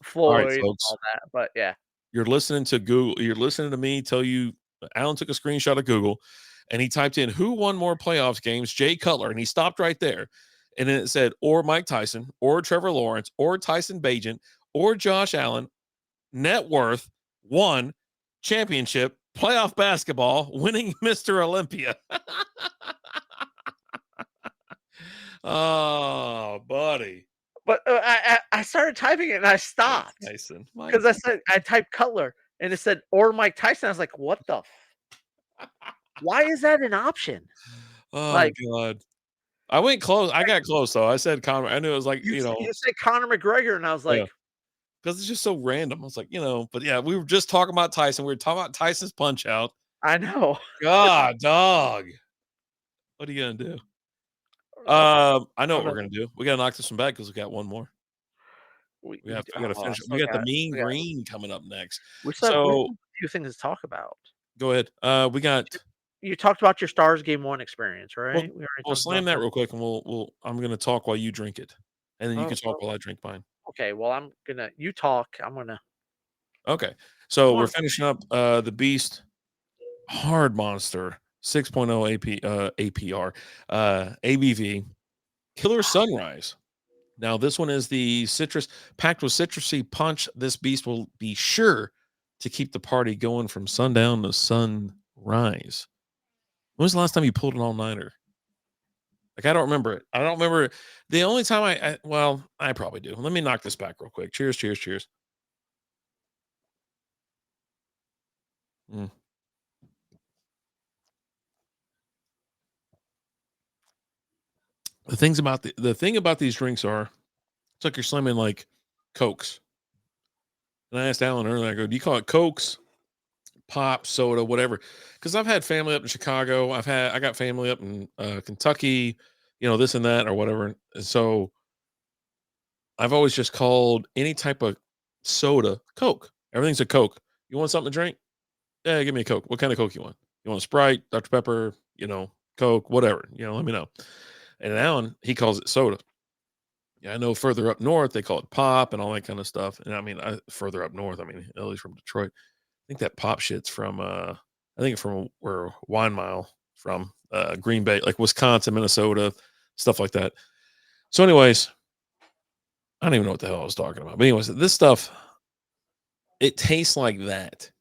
Floyd and all that. But yeah. You're listening to Google. You're listening to me tell you Alan took a screenshot of Google and he typed in who won more playoffs games, Jay Cutler, and he stopped right there. And then it said, or Mike Tyson, or Trevor Lawrence, or Tyson Bagent, or Josh Allen, net worth, won, championship, playoff basketball, winning Mr. Olympia. Oh, buddy. But I started typing it and I stopped. Tyson. Because I typed Cutler and it said, or Mike Tyson. I was like, what the? Why is that an option? Oh, God. I went close. I got close, though. I said Conor. I knew it was like, you said Conor McGregor, and I was like, because it's just so random. I was like, but yeah, we were just talking about Tyson. We were talking about Tyson's punch out. I know. God, dog. What are you gonna do? I know what we're gonna do. We gotta knock this one back because we got one more. We gotta finish it. We got the Mean Green coming up next. We have a few things to talk about. Go ahead. We got. You talked about your Stars Game 1 experience, right? We'll slam that real quick, and I'm gonna talk while you drink it, and then you can talk while I drink mine. Okay. Well, you talk. I'm gonna. Okay. So we're finishing up the Beast Hard Monster 6.0 APR ABV Killer Sunrise. Now this one is the citrus packed with citrusy punch. This beast will be sure to keep the party going from sundown to sunrise. When was the last time you pulled an all-nighter? Like, I don't remember it. I don't remember it. The only time I probably do. Let me knock this back real quick. Cheers, cheers, cheers. The thing about these drinks are, it's like you're slamming like Cokes. And I asked Alan earlier, I go, do you call it Cokes, pop, soda, whatever? Because I've had family up in Chicago. I got family up in Kentucky, this and that or whatever. And so I've always just called any type of soda Coke. Everything's a Coke. You want something to drink? Yeah, give me a Coke. What kind of Coke you want? You want a Sprite, Dr. Pepper, Coke, whatever. Let me know. And Alan, he calls it soda. Yeah, I know further up north, they call it pop and all that kind of stuff. And I mean, further up north, at least from Detroit, I think that pop shit's from, from where Wine Mile from, Green Bay, like Wisconsin, Minnesota, stuff like that. So anyways, I don't even know what the hell I was talking about. But anyways, this stuff, it tastes like that.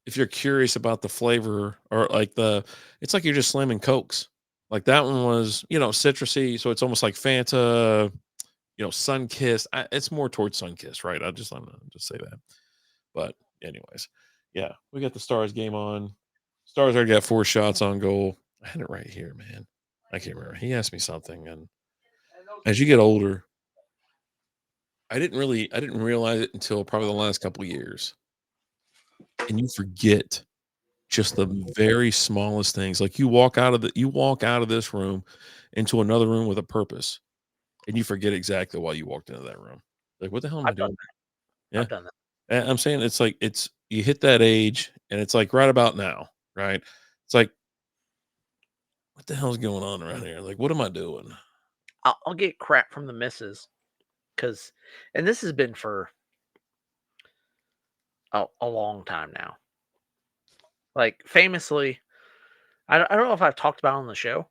If you're curious about the flavor or it's like you're just slamming Cokes. Like that one was, citrusy. So it's almost like Fanta, Sunkist. It's more towards Sunkist, right? I'm just say that. But anyways, yeah, we got the Stars game on. Stars already got 4 shots on goal. I had it right here, man. I can't remember. He asked me something, and as you get older, I didn't realize it until probably the last couple of years. And you forget just the very smallest things. Like you walk out of this room into another room with a purpose, and you forget exactly why you walked into that room. Like, what the hell am I I've done doing? that. Yeah. I've done that. And I'm saying it's like you hit that age and it's like right about now, right? It's like, what the hell's going on around here? Like, what am I doing? I'll get crap from the missus because, and this has been for a long time now. Like famously, I don't know if I've talked about it on the show,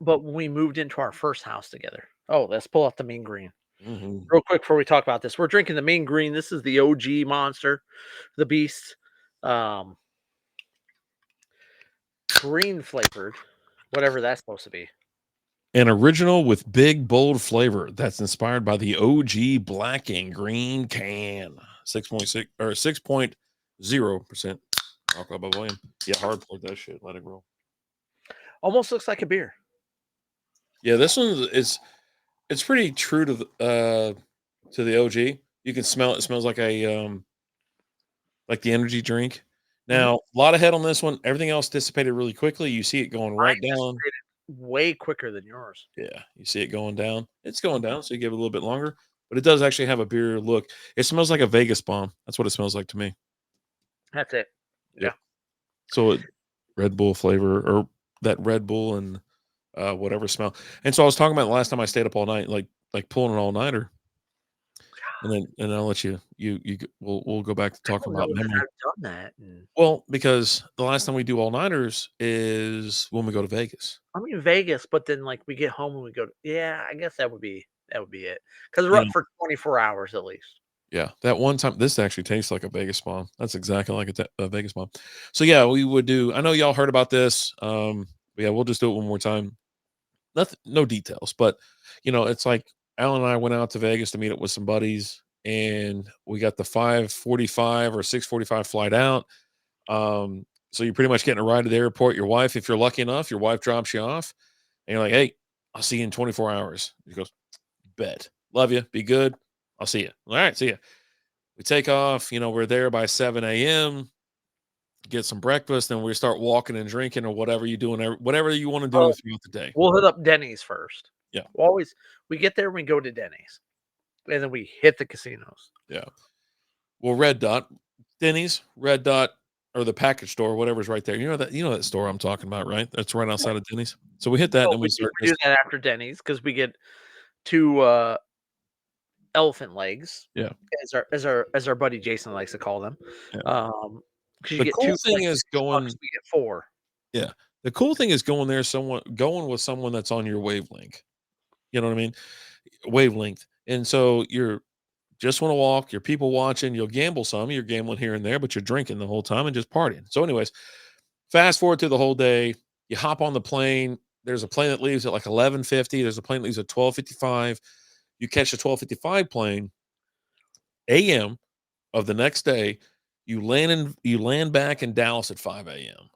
but when we moved into our first house together. Oh, let's pull up the Mean Green Mhm. real quick before we talk about this. We're drinking the Mean Green. This is the OG Monster, the Beast, um, green flavored, whatever that's supposed to be. An original with big, bold flavor that's inspired by the OG black and green can. 6.6 or 6.0% alcohol by volume. Yeah, hard pour that shit. Let it roll. Almost looks like a beer. Yeah, this one is it's pretty true to the OG. You can smell it. It smells like the energy drink. Mhm. Now, a lot of head on this one. Everything else dissipated really quickly. You see it going Mine right down. dissipated way quicker than yours. Yeah, you see it going down. It's going down, so you give it a little bit longer, but it does actually have a beer look. It smells like a Vegas bomb. That's what it smells like to me. That's it. Yep. Yeah. So Red Bull flavor or that Red Bull and whatever smell. And so I was talking about last time I stayed up all night, like pulling an all nighter, and I'll let we'll go back to I talking don't about know that memory. I've done that. And Well, because the last time we do all nighters is when we go to Vegas. I mean Vegas, but then like we get home and we go. Yeah, I guess that would be it because we're You up know, for 24 hours at least. yeah, that one time. This actually tastes like a Vegas bomb. That's exactly like a Vegas bomb. So yeah, we would do. I know y'all heard about this. But yeah, we'll just do it one more time. Nothing, no details, but it's like Alan and I went out to Vegas to meet up with some buddies, and we got the 5:45 or 6:45 flight out. So you're pretty much getting a ride to the airport. Your wife, if you're lucky enough, your wife drops you off, and you're like, "Hey, I'll see you in 24 hours." He goes, "Bet, love you, be good. I'll see you." All right, see you. We take off. We're there by 7 a.m. Get some breakfast, and we start walking and drinking or whatever you doing, whatever you want to do Well, throughout the day. we'll hit up Denny's first. Yeah, We get there and we go to Denny's, and then we hit the casinos. yeah. Well, Red Dot, Denny's, Red Dot, or the package store, whatever's right there. You know that store I'm talking about, right? That's right Yeah. outside of Denny's. So we hit that, So and we start we do just that after Denny's because we get two elephant legs, yeah, as our buddy Jason likes to call them. yeah. Because you The get cool two for thing like is $6, we get four. yeah. The cool thing is going with someone that's on your wavelength. You know what I mean? Wavelength. And so you're just want to walk, you're people watching, you'll gamble some, you're gambling here and there, but you're drinking the whole time and just partying. So, anyways, fast forward to the whole day. You hop on the plane. There's a plane that leaves at like 11:50. There's a plane that leaves at 12:55. You catch the 12:55 plane a.m. of the next day. You land back in Dallas at 5 a.m.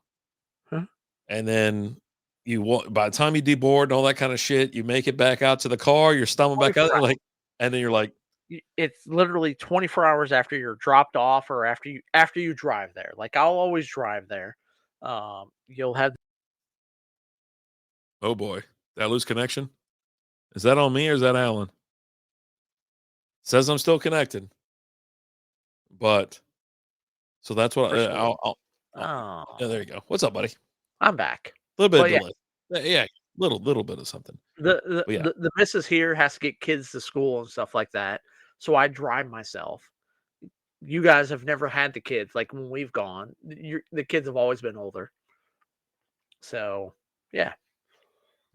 Huh? And then by the time you deboard and all that kind of shit, you make it back out to the car. You're stumbling back out, 24 hours. and then you're like, It's literally 24 hours after you're dropped off or after you drive there. Like I'll always drive there. You'll have "Oh boy, did I lose connection? Is that on me or is that Alan?" Says I'm still connected, but so that's what yeah, oh, there you go. What's up, buddy? I'm back. A little bit of But yeah, delay. Yeah, little bit of something. the the But yeah, the, the missus here has to get kids to school and stuff like that. So I drive myself. You guys have never had the kids. Like when we've gone, the kids have always been older. So yeah.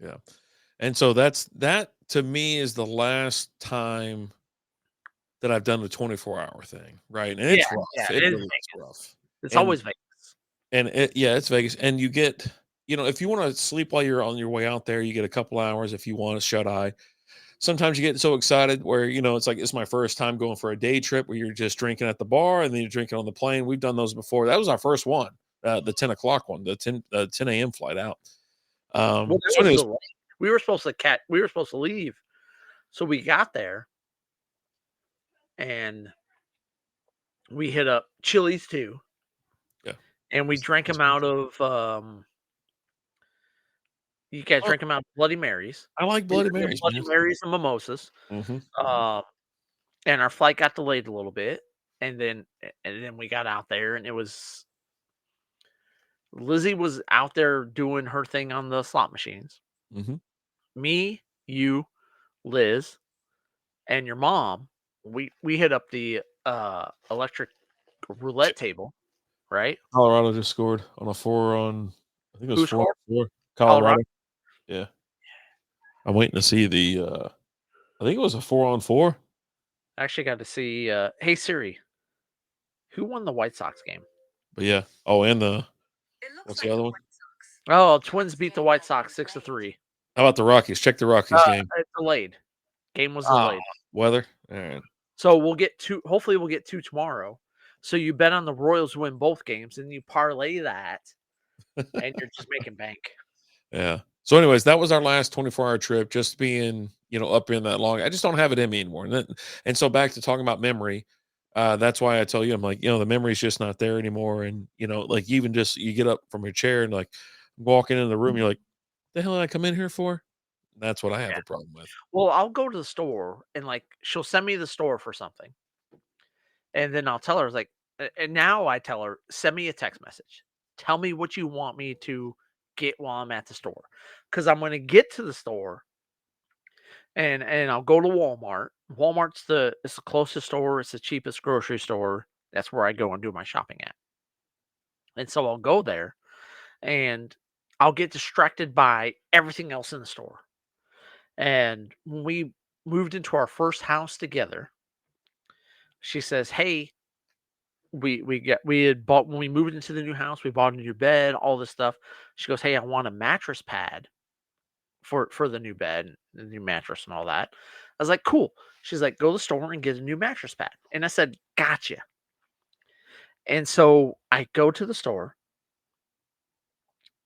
yeah. And so that to me is the last time that I've done the 24-hour thing, right? And Yeah, it's rough. yeah, It it is really is Vegas. rough. It's And always Vegas. yeah, it's Vegas. And you get, if you want to sleep while you're on your way out there, you get a couple hours if you want to shut eye. Sometimes you get so excited where, it's like it's my first time going for a day trip where you're just drinking at the bar and then you're drinking on the plane. We've done those before. That was our first one, the 10 o'clock one, the 10 a.m. flight out. Well, that So was anyways, delayed. We were supposed to leave. So we got there and we hit up Chili's too. yeah. and we drank them out of. You guys Oh, drink them out of Bloody Marys. I like We Bloody were doing Marys, Bloody man. Marys and mimosas. Mhm. And our flight got delayed a little bit, and then we got out there, and it was Lizzie was out there doing her thing on the slot machines. Mhm. Me, you, Liz, and your mom, we hit up the electric roulette table, right? Colorado just scored on a 4 on I think it was Who 4 scored? on 4. Colorado. Colorado. Yeah. I'm waiting to see the, I think it was a 4 on 4, I actually got to see. Hey Siri, who won the White Sox game? but yeah. Oh, and the what's the other one? Oh, Twins beat the White Sox 6-3. How about the Rockies? Check the Rockies game. It's delayed. Game was Ah, delayed. weather? Alright. So we'll get two. Hopefully, we'll get two tomorrow. So you bet on the Royals win both games, and you parlay that, and you're just making bank. Yeah. So, anyways, that was our last 24-hour trip, just being, up in that long. I just don't have it in me anymore. And so back to talking about memory, that's why I tell you, I'm like, the memory's just not there anymore. And, like even just you get up from your chair and like walking into the room, you're like, the hell did I come in here for? That's what I have Yeah. a problem with. Well, I'll go to the store and she'll send me the store for something, and then I'll tell her and now I tell her, send me a text message, tell me what you want me to get while I'm at the store, because I'm going to get to the store and I'll go to Walmart. It's the closest store. It's the cheapest grocery store. That's where I go and do my shopping at. And so I'll go there and I'll get distracted by everything else in the store. And when we moved into our first house together, she says, "Hey, we had bought when we moved into the new house, we bought a new bed, all this stuff." She goes, "Hey, I want a mattress pad for the new bed, the new mattress and all that." I was like, "Cool." She's like, "Go to the store and get a new mattress pad." And I said, "Gotcha." And so I go to the store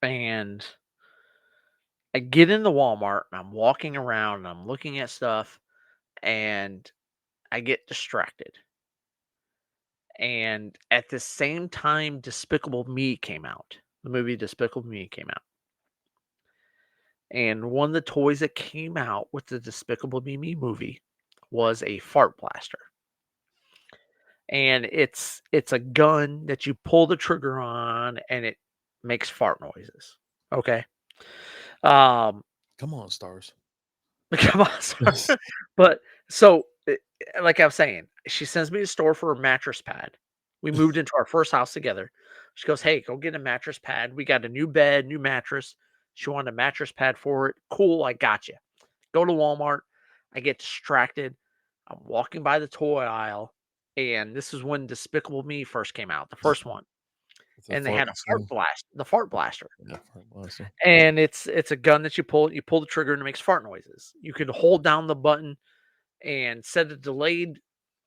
and I get in the Walmart and I'm walking around and I'm looking at stuff and I get distracted. And at the same time, Despicable Me came out. The movie Despicable Me came out. And one of the toys that came out with the Despicable Me movie was a fart blaster. And it's a gun that you pull the trigger on and it makes fart noises. Okay. Um Come on, stars. come on, sorry. But so like I was saying, she sends me to the store for a mattress pad. We moved into our first house together. She goes, "Hey, go get a mattress pad. We got a new bed, new mattress." She wanted a mattress pad for it. Cool, I got you. Go to Walmart. I get distracted. I'm walking by the toy aisle, and this is when Despicable Me first came out, the first one. It's a And they fart had machine. the fart blaster. Yeah, fart blaster. And it's a gun that you pull the trigger and it makes fart noises. You can hold down the button and set a delayed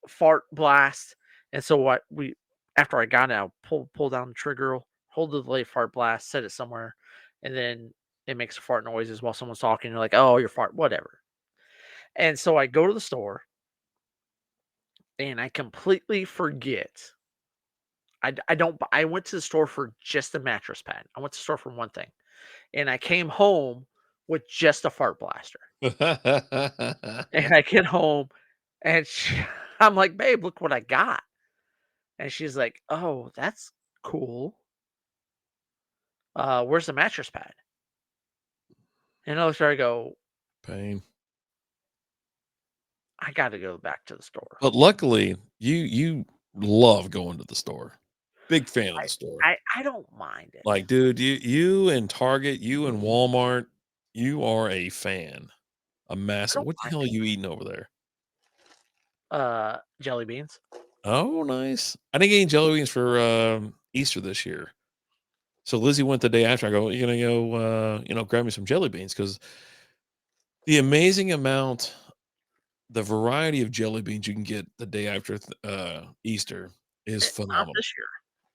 fart blast. And so what we after I got it, I pull down the trigger, hold the delayed fart blast, set it somewhere, and then it makes fart noises while someone's talking. You're like, "Oh, you're fart, whatever." And so I go to the store and I completely forget. I don't. I went to the store for just a mattress pad. I went to the store for one thing, and I came home with just a fart blaster. And I get home, and I'm like, "Babe, look what I got." And she's like, "Oh, that's cool. Where's the mattress pad?" And I look at her, I go, Pain. "I got to go back to the store." But luckily, you love going to the store. Big fan of the store. I don't mind it. Like, dude, you and Target, you and Walmart, you are a fan. A I massive. don't What the mind hell are you eating over there? jelly beans. Oh, nice. I didn't get any jelly beans for Easter this year. So Lizzie went the day after. I go, you're gonna go, grab me some jelly beans because the amazing amount, the variety of jelly beans you can get the day after Easter is Not phenomenal. this year.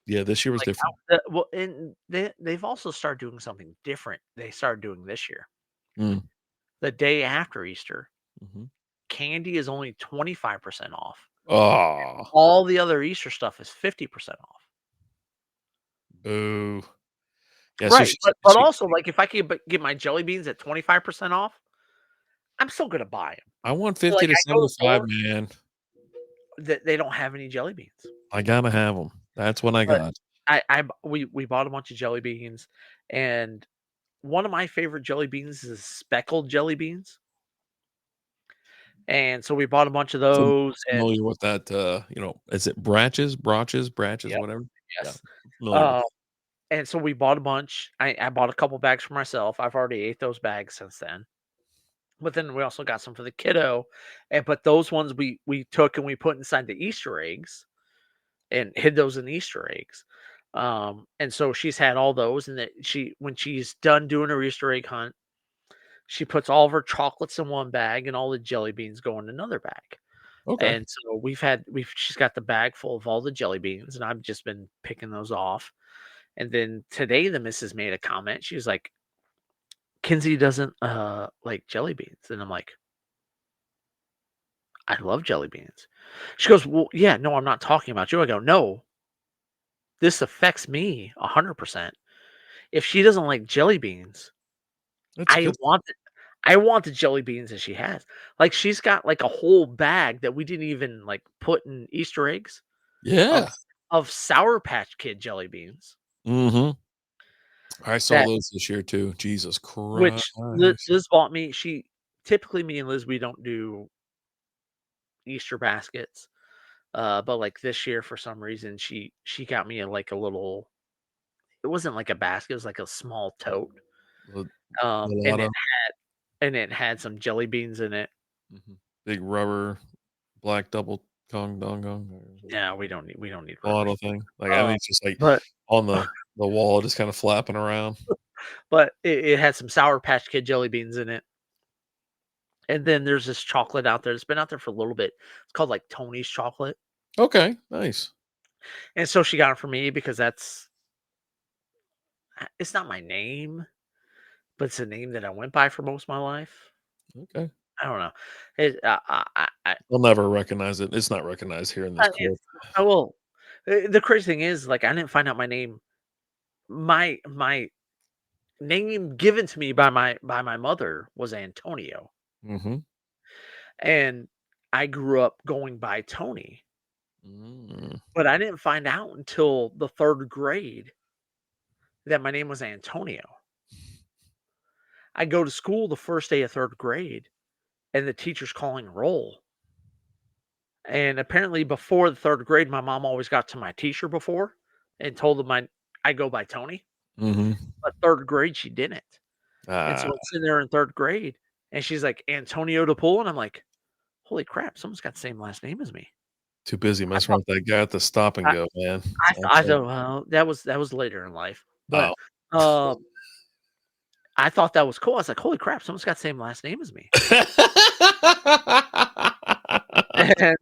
Yeah, this year was Like different. well, and they've also started doing something different. They started doing this year. Mm, The day after Easter, mhm. candy is only 25% off. Oh, All the other Easter stuff is 50% off. Oh, yeah. So Right, but also, like, if I could get my jelly beans at 25% off, I'm still gonna buy them. I want So, 50 like, to I go to the 75, store, man. they don't have any jelly beans, I gotta have them. That's what I but got. we bought a bunch of jelly beans, and one of my favorite jelly beans is speckled jelly beans, and so we bought a bunch of those, and Familiar with that, is it Brach's, yep, whatever? Yeah, yes. familiar with Uh, and so we bought a bunch. I bought a couple bags for myself. I've already ate those bags since then. But then we also got some for the kiddo, but those ones we took and we put inside the Easter eggs and hid those in Easter eggs. And so she's had all those, and that when she's done doing her Easter egg hunt, she puts all of her chocolates in one bag and all the jelly beans go in another bag. Okay. And so she's got the bag full of all the jelly beans, and I've just been picking those off. And then today the missus made a comment. She was like, Kinsey doesn't like jelly beans. And I'm like, I love jelly beans. She goes, well, yeah, no, I'm not talking about you. I go, no, this affects me 100%. If she doesn't like jelly beans, That's I good. want it. I want the jelly beans that she has. Like, she's got like a whole bag that we didn't even like put in Easter eggs of Yeah. Sour Patch Kid jelly beans. Mhm. I saw That those this year too. Jesus which Christ. Liz bought me. She typically, me and Liz, we don't do Easter baskets. But like this year, for some reason, she got me like a little. It wasn't like a basket; it was like a small tote. A Um, a and lot it of and it had some jelly beans in it. mhm. Big rubber black double Kong Dong Gong or Yeah, we don't need bottle rubbers. thing. Like, I Uh, think it's just, like, but on the wall, just kinda flapping around. but it had some Sour Patch Kid jelly beans in it. And then there's this chocolate out there. It's been out there for a little bit. It's called like Tony's chocolate. Okay, nice. And so she got it for me because it's not my name, but it's a name that I went by for most of my life. Okay. I don't know. It, I'll never recognize it. It's not recognized here in this clip. I will. The crazy thing is, like, I didn't find out my name. My name given to me by my mother was Antonio, Mhm. and I grew up going by Tony. Mm. But I didn't find out until the 3rd grade that my name was Antonio. I go to school the first day of 3rd grade, and the teacher's calling roll. And apparently, before the 3rd grade, my mom always got to my teacher before and told him I go by Tony. Mhm. But 3rd grade, she didn't. And so Ah, I'm sitting there in 3rd grade, and she's like, "Antonio DePool," and I'm like, "Holy crap, someone's got the same last name as me." too busy I messing thought around with that guy at the Stop and I Go, man. I thought, well, that was later in life, but, Oh. um, I thought that was cool. I was like, "Holy crap, someone's got the same last name as me." And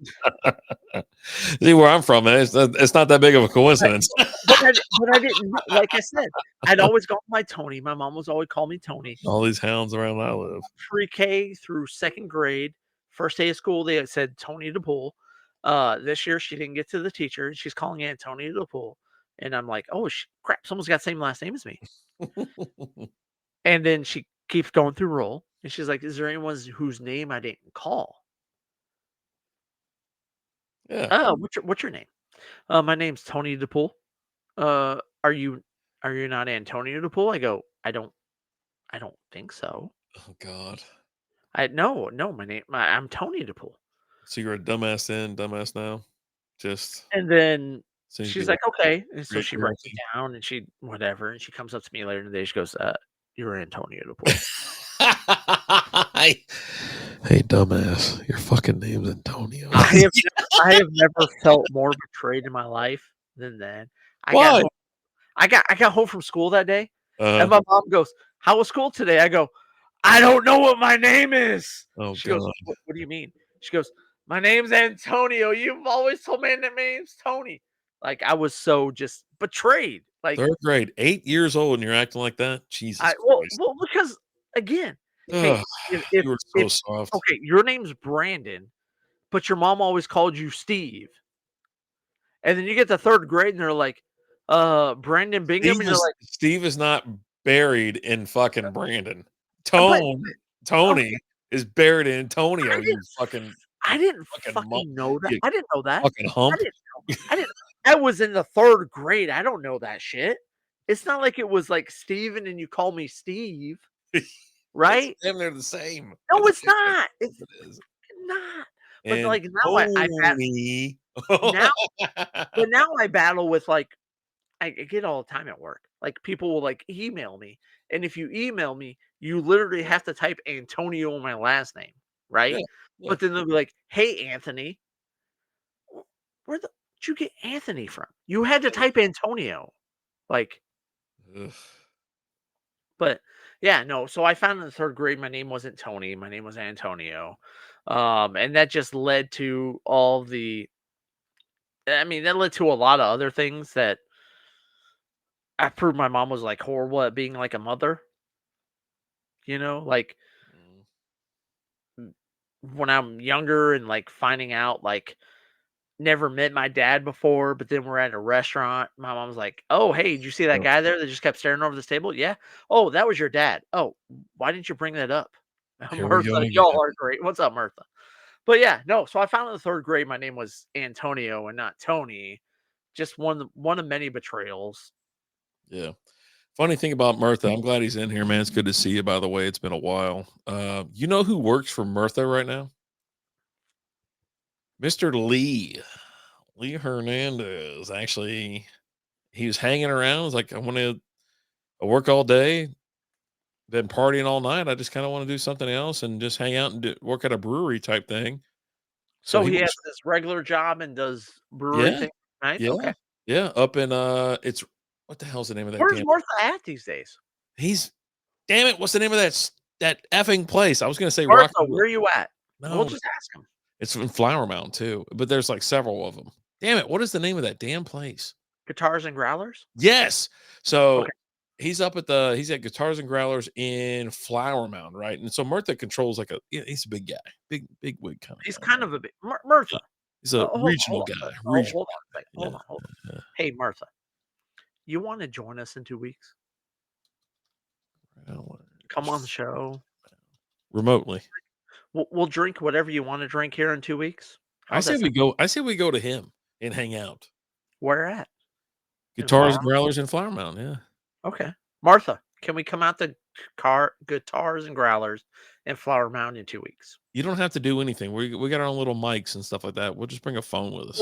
See where I'm from, man. It's not that big of a but coincidence. but I didn't know, like I said, I'd always gone by Tony. My mom was always called me Tony. All these hounds around where I live. Pre-K through 2nd grade, first day of school, they had said Tony DePool. This year she didn't get to the teacher, and she's calling Antonio DePool, and I'm like, "Oh, crap, someone's got the same last name as me." And then she keeps going through roll, and she's like, "Is there anyone whose name I didn't call?" Yeah. "Oh, what's your name?" My name's Tony DePool." "Uh, are you not Antonio DePool?" I go, "I don't think so." Oh God. No, I'm Tony DePool." So you're a dumbass then, dumbass now? Just And then as soon as you she's get like, "Okay." And so she writes it reappearance. down, and she whatever, and she comes up to me later in the day. She goes, "You're Antonio DePool." Hey, hey, dumbass. Your fucking name's Antonio. I have never felt more betrayed in my life than then. I got Why? home I got home from school that day, and Uh, my mom goes, "How was school today?" I go, "I don't know what my name is." oh She goes, God. "What do you mean?" She goes, "My name's Antonio. You've always told me that my name's Tony." Like, I was so just betrayed. Like, 3rd grade, 8 years old, and you're acting like that? Jesus I well Christ. well, because again, hey, Ugh, if you were so if soft. okay, your name's Brandon, but your mom always called you Steve, and then you get to 3rd grade and they're like, Brandon Bingham, and you're like, Steve is not buried in fucking Brandon. but Tony is buried in Antonio. I didn't fucking fucking know that. you I didn't know that. fucking hump. I didn't. I was in the 3rd grade. I don't know that shit. It's not like it was like Steven and you call me Steve, right? Damn, they're the same. No, it's not. It's It is. not. But And like now I battle with like I get all the time at work. Like people will like email me, and if you email me, you literally have to type Antonio in my last name, right? Yeah. But then they'll be like, "Hey, Anthony, where did you get Anthony from? You had to type Antonio." Like, Ugh. but yeah, no. So I found in the 3rd grade, my name wasn't Tony, my name was Antonio, and that just led to all the. I mean, that led to a lot of other things that I proved my mom was like horrible at being like a mother. Like when I'm younger and like finding out like never met my dad before, but then we're at a restaurant. My mom's like, "Oh, hey, did you see that guy there that just kept staring over this table?" Yeah. "Oh, that was your dad." "Oh, why didn't you bring that up?" Here we go Martha, again. y'all are great. What's up, Martha? But yeah, no. So I found in the 3rd grade my name was Antonio and not Tony. Just one of many betrayals. Yeah. Funny thing about Mirtha, I'm glad he's in here, man. It's good to see you, by the way. It's been a while. You know who works for Mirtha right now? Mr. Lee Hernandez. Actually, he was hanging around. He's like, I work all day, been partying all night. I just kind of want to do something else and just hang out and work at a brewery type thing. So So he he has was, this regular job and does brewery yeah, thing nights. yeah, Okay. yeah. Up in it's what the hell's the name of that Where's damn? Martha at these days? He's damn it. What's the name of that effing place? I was gonna say Rock. Martha, where are you at? We'll No, just ask him. it's in Flower Mound too, but there's like several of them. Damn it! What is the name of that damn place? Guitars and growlers? Yes. So Okay. he's at Guitars and Growlers in Flower Mound, right? And so Mirtha controls like he's a big guy, big wig kind of He's guy. kind of a bit Martha. He's a regional Hold guy. on. Regional. Hold on a second. Yeah. Hold on. Yeah. Hey, Martha, you want to join us in 2 weeks? I don't wanna- Come on the show. remotely. We'll drink whatever you want to drink here in 2 weeks. I How's say that we sound? go. I say we go to him and hang out. Where at? In Guitars Flower? and Growlers in Flower Mound. Yeah. Okay. Martha, can we come out to guitars and growlers in Flower Mound in 2 weeks? You don't have to do anything. We got our own little mics and stuff like that. We'll just bring a phone with us.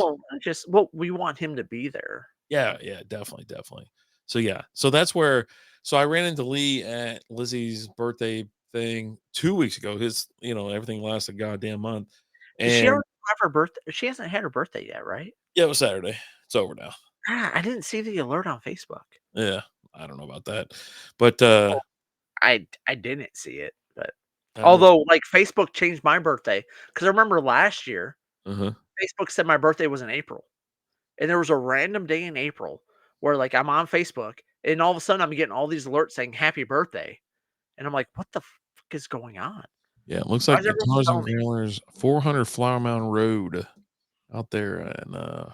Well, we want him to be there. Yeah, definitely. So yeah, so that's where. So I ran into Lee at Lizzie's birthday thing 2 weeks ago. Everything lasts a goddamn month, Did she and already have her birthday? She hasn't had her birthday yet, right? yeah, it was Saturday. It's over now. I didn't see the alert on Facebook. Yeah, I don't know about that, but Oh, I didn't see it, but I don't know. although, like, Facebook changed my birthday because I remember last year, Uh-huh. Facebook said my birthday was in April, and there was a random day in April where, like, I'm on Facebook, and all of a sudden, I'm getting all these alerts saying happy birthday, and I'm like, "What the fuck is going on?" Yeah, it looks Why like is everyone Guitars and telling me? Growlers, 400 Flower Mound Road, out there, and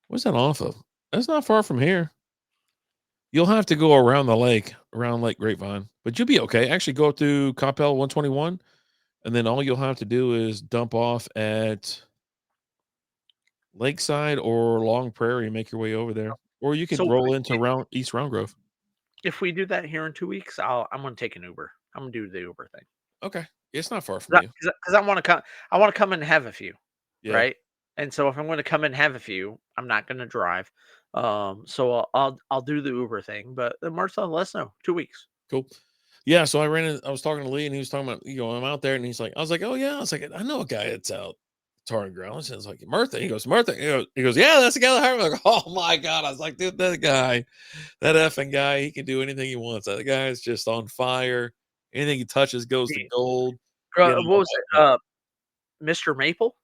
what's that off of? That's not far from here. You'll have to go around the lake, around Lake Grapevine, but you'll be okay. Actually, go through Coppell 121, and then all you'll have to do is dump off at Lakeside or Long Prairie and make your way over there. Or you could So, roll into East Round Grove. if we do that here in 2 weeks, I'm gonna take an Uber. I'm gonna do the Uber thing. Okay. It's not far from you. Because I wanna come and have a few, Yeah. right? And so if I'm gonna come and have a few, I'm not gonna drive. So I'll do the Uber thing, but Marcel, let us know. 2 weeks. Cool. Yeah. So I was talking to Lee and he was talking about, I'm out there and he's like, I was like, oh yeah. I was like, I know a guy that's out Tar and Ground. And it's like, Mirtha. He goes, Mirtha. He goes, yeah, that's the guy that hired me. I'm like, oh my God. I was like, dude, that effing guy, he can do anything he wants. That guy is just on fire. Anything he touches goes to gold. What was it? Mr. Maple?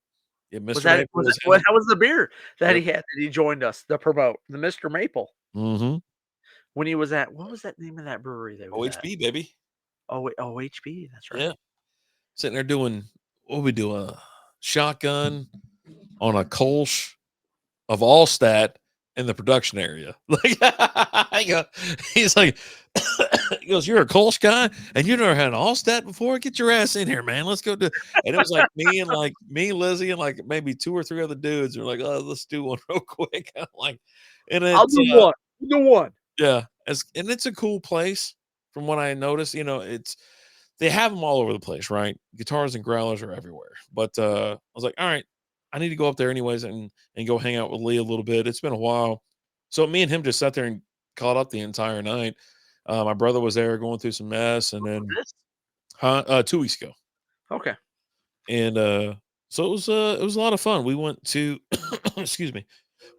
Yeah, Was Mr. that Maple was was it, how was the beer that Yep. he had that he joined us to promote? The Mr. Maple. Mm-hmm. When he was at what was that name of that brewery that he was at? OHB, baby. OHB, that's right. Yeah. Sitting there doing what we do, a shotgun on a Kolsch of Allstat in the production area. Like, he's like, he goes, "You're a Kolsch guy, and you never had an Allstat before? Get your ass in here, man. Let's go do." And it was like me, Lizzie, and like maybe 2 or 3 other dudes. Are like, "Oh, let's do one real quick." I'm like, and I'll it's do one. Do one. yeah, and it's a cool place from what I noticed. They have them all over the place, right? Guitars and growlers are everywhere. But I was like, all right, I need to go up there anyways and go hang out with Lee a little bit. It's been a while. So me and him just sat there and caught up the entire night. My brother was there going through some mess, and then This? 2 weeks ago. Okay. And so it was a lot of fun. We went to excuse me.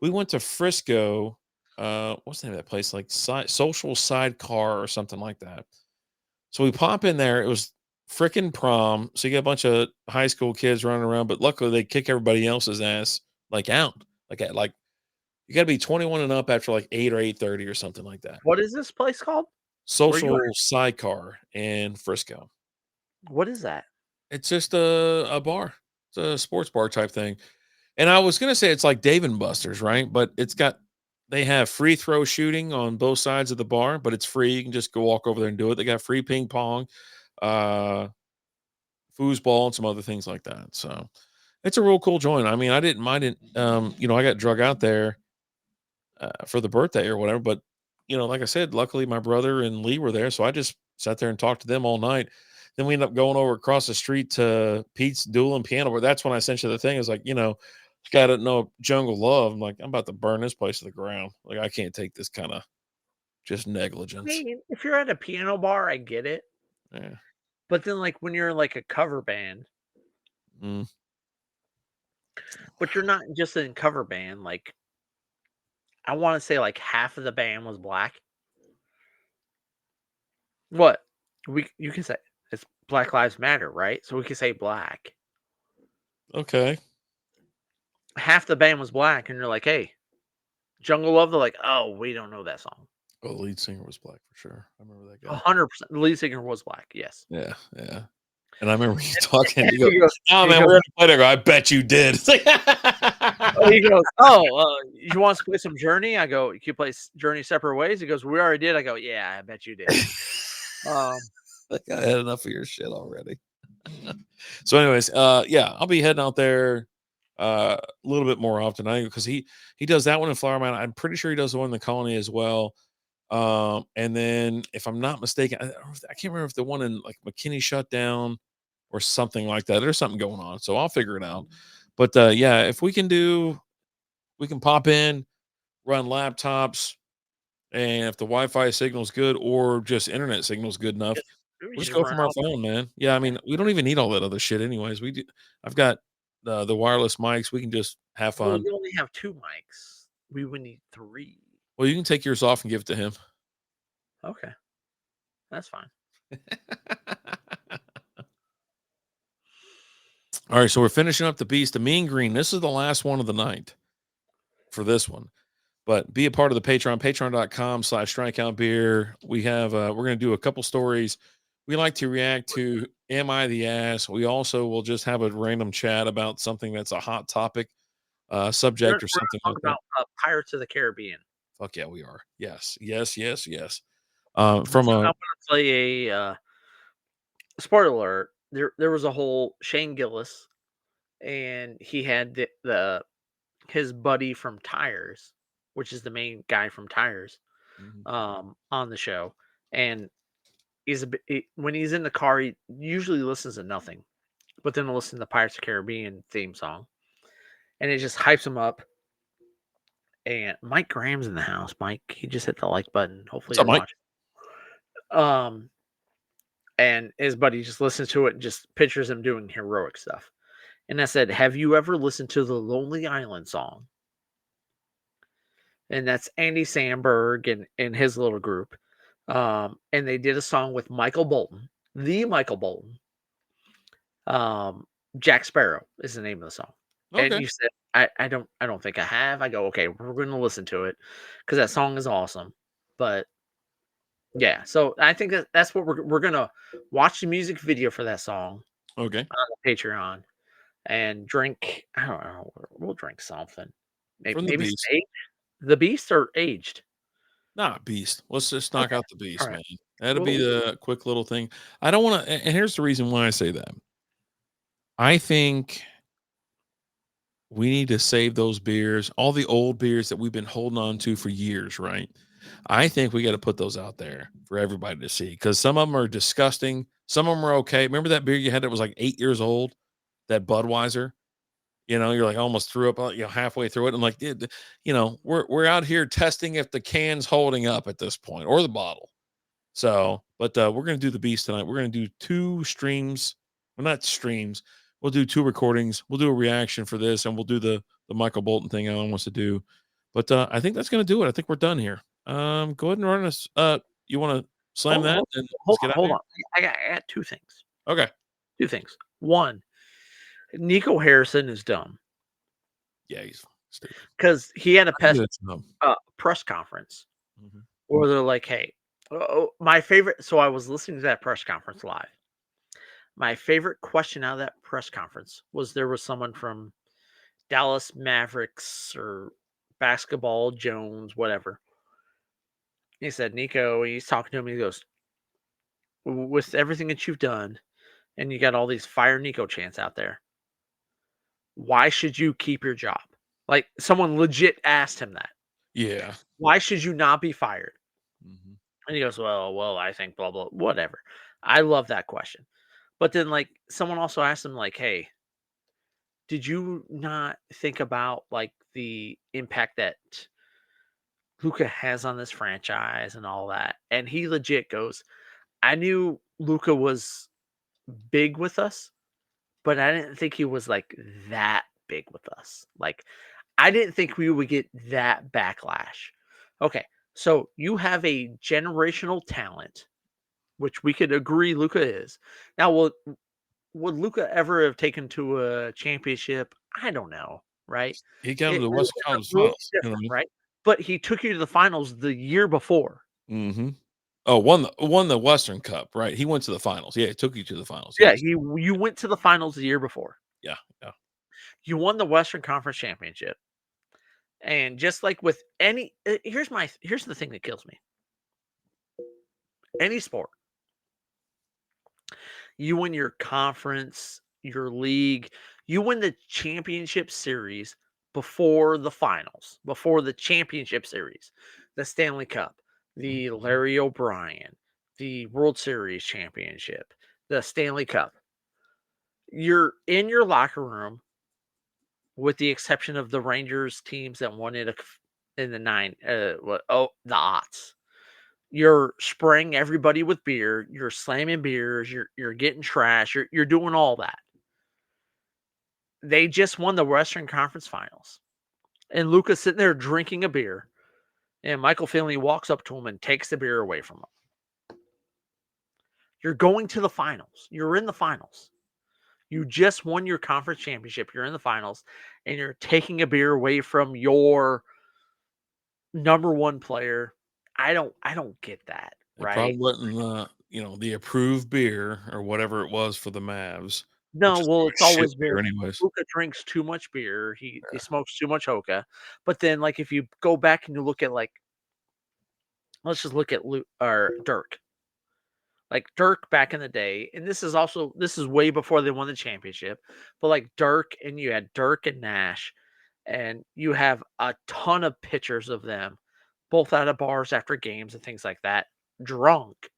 We went to Frisco. What's the name of that place? Like Social Sidecar or something like that. So we pop in there. It was freaking prom. So you got a bunch of high school kids running around, but luckily they kick everybody else's ass like out. Like you got to be 21 and up after like 8 or 8:30 or something like that. What is this place called? Social Sidecar in Frisco. What is that? It's just a bar. It's a sports bar type thing. And I was gonna say it's like Dave and Buster's, right? But they have free throw shooting on both sides of the bar, but it's free. You can just go walk over there and do it. They got free ping pong, uh, foosball, and some other things like that. So it's a real cool joint. I mean, I didn't mind it. I got drug out there for the birthday or whatever, but like I said, luckily my brother and Lee were there, so I just sat there and talked to them all night. Then we ended up going over across the street to Pete's Duel and Piano, where that's when I sent you the thing. Is like, got to know Jungle Love. I'm like, I'm about to burn this place to the ground. Like, I can't take this kind of just I negligence. mean, if you're at a piano bar, I get it. Yeah. But then, like, when you're like a cover band, Mm. but you're not just in cover band, like, I want to say like half of the band was black. What? You can say it's Black Lives Matter, right? So we can say black. Okay. Half the band was black, and you're like, hey, Jungle Love. They're like, oh, we don't know that song. Well, the lead singer was black for sure. I remember that guy. 100%. The lead singer was black. Yes. Yeah, yeah. And I remember you talking. And You go, he goes, "Oh man, we're gonna play there." I bet you did. It's like, he goes, oh, you want us to play some Journey? I go, you can play Journey separate ways. He goes, we already did. I go, yeah, I bet you did. like, I had enough of your shit already. So, anyways, yeah, I'll be heading out there a little bit more often. Because he does that one in Flower Mound. I'm pretty sure he does the one in the Colony as well. And then if I'm not mistaken, I can't remember if the one in like McKinney shut down or something like that. There's something going on, so I'll figure it out. But yeah, if we can pop in, run laptops, and if the Wi-Fi signal's good or just internet signal's good enough, we'll just go from our phone, man. Yeah, I mean, we don't even need all that other shit, anyways. We do. I've got the wireless mics. We can just have fun. Well, we only have 2 mics. We would need 3. Well, you can take yours off and give it to him. Okay, that's fine. All right, so we're finishing up the Beast, the Mean Green. This is the last one of the night for this one. But be a part of the Patreon, patreon.com/strikeoutbeer. We have, we're going to do a couple stories. We like to react to Am I the Ass? We also will just have a random chat about something that's a hot topic, subject or something like that. About Pirates of the Caribbean. Fuck yeah, we are. Yes. I'm going to play a spoiler alert. There was a whole Shane Gillis, and he had his buddy from Tires, which is the main guy from Tires, on the show. And when he's in the car, he usually listens to nothing, but then he'll listen to the Pirates of the Caribbean theme song, and it just hypes him up. And Mike Graham's in the house. Mike, he just hit the like button. Hopefully, you're watching. And his buddy just listens to it and just pictures him doing heroic stuff. And I said, have you ever listened to the Lonely Island song? And that's Andy Samberg and his little group. And they did a song with Michael Bolton, the Michael Bolton. Jack Sparrow is the name of the song. Okay. And you said, I don't think I have. I go, okay, we're going to listen to it because that song is awesome. But yeah, so I think that's what we're going to watch the music video for that song. Okay. On the Patreon and drink. I don't know. We'll drink something. Maybe steak. The Beast are aged. Nah, beast. Let's just knock Okay. out the beast, All right. man. That'll be Well, the quick little thing. I don't want to. And here's the reason why I say that. I think we need to save those beers, all the old beers that we've been holding on to for years, right? I think we got to put those out there for everybody to see because some of them are disgusting. Some of them are okay. Remember that beer you had that was like 8 years old, that Budweiser? You're like almost threw up, halfway through it. I'm like, dude, we're out here testing if the can's holding up at this point or the bottle. So, but we're gonna do the beast tonight. We're gonna do 2 streams. Well, not streams. We'll do 2 recordings. We'll do a reaction for this, and we'll do the Michael Bolton thing Alan wants to do. But I think that's gonna do it. I think we're done here. Go ahead and run us. You want to slam that and let's get out of hold here? on. I got 2 things. Okay. 2 things. 1, Nico Harrison is dumb Yeah, he's stupid. because he had a That's dumb. press conference Mhm. where they're like, "Hey," my favorite. So I was listening to that press conference live. My favorite question out of that press conference was there was someone from Dallas Mavericks or Basketball Jones, whatever. He said, Nico, he's talking to him. He goes, with everything that you've done, and you got all these fire Nico chants out there, why should you keep your job? Like someone legit asked him that. Yeah. Why should you not be fired? Mhm. And he goes, well, I think blah blah, whatever. I love that question. But then like someone also asked him, like, hey, did you not think about like the impact that Luca has on this franchise and all that? And he legit goes, I knew Luca was big with us, but I didn't think he was like that big with us. Like, I didn't think we would get that backlash. Okay, so you have a generational talent, which we could agree Luca is. Now, would Luca ever have taken to a championship? I don't know, right? He got him to the It's Western Conference really Finals. You know different, what I mean? right? But he took you to the finals the year before. Mhm. Oh, won the Western Cup, right? He went to the finals. Yeah, it took you to the finals. Yeah, Yes. you went to the finals the year before. Yeah, yeah. You won the Western Conference Championship. And just like with any here's the thing that kills me. Any sport, you win your conference, your league, you win the championship series before the finals, before the championship series, the Stanley Cup, the Mhm. Larry O'Brien, the World Series championship, the Stanley Cup. You're in your locker room, with the exception of the Rangers teams that won it in the the aughts. You're spraying everybody with beer, you're slamming beers, you're getting trash, you're doing all that. They just won the Western Conference Finals. And Luca's sitting there drinking a beer, and Michael Finley walks up to him and takes the beer away from him. You're going to the finals. You're in the finals. You just won your conference championship. You're in the finals, and you're taking a beer away from your number one player. I don't get that, It probably right? wasn't the approved beer or whatever it was for the Mavs, No, which is well, like it's shit always beer been anyways. Luka drinks too much beer. He Yeah. smokes too much hookah. But then, like, if you go back and you look at like, let's just look at Dirk. Like Dirk back in the day, and this is way before they won the championship. But like Dirk, and you had Dirk and Nash, and you have a ton of pictures of them, both out of bars after games and things like that, drunk.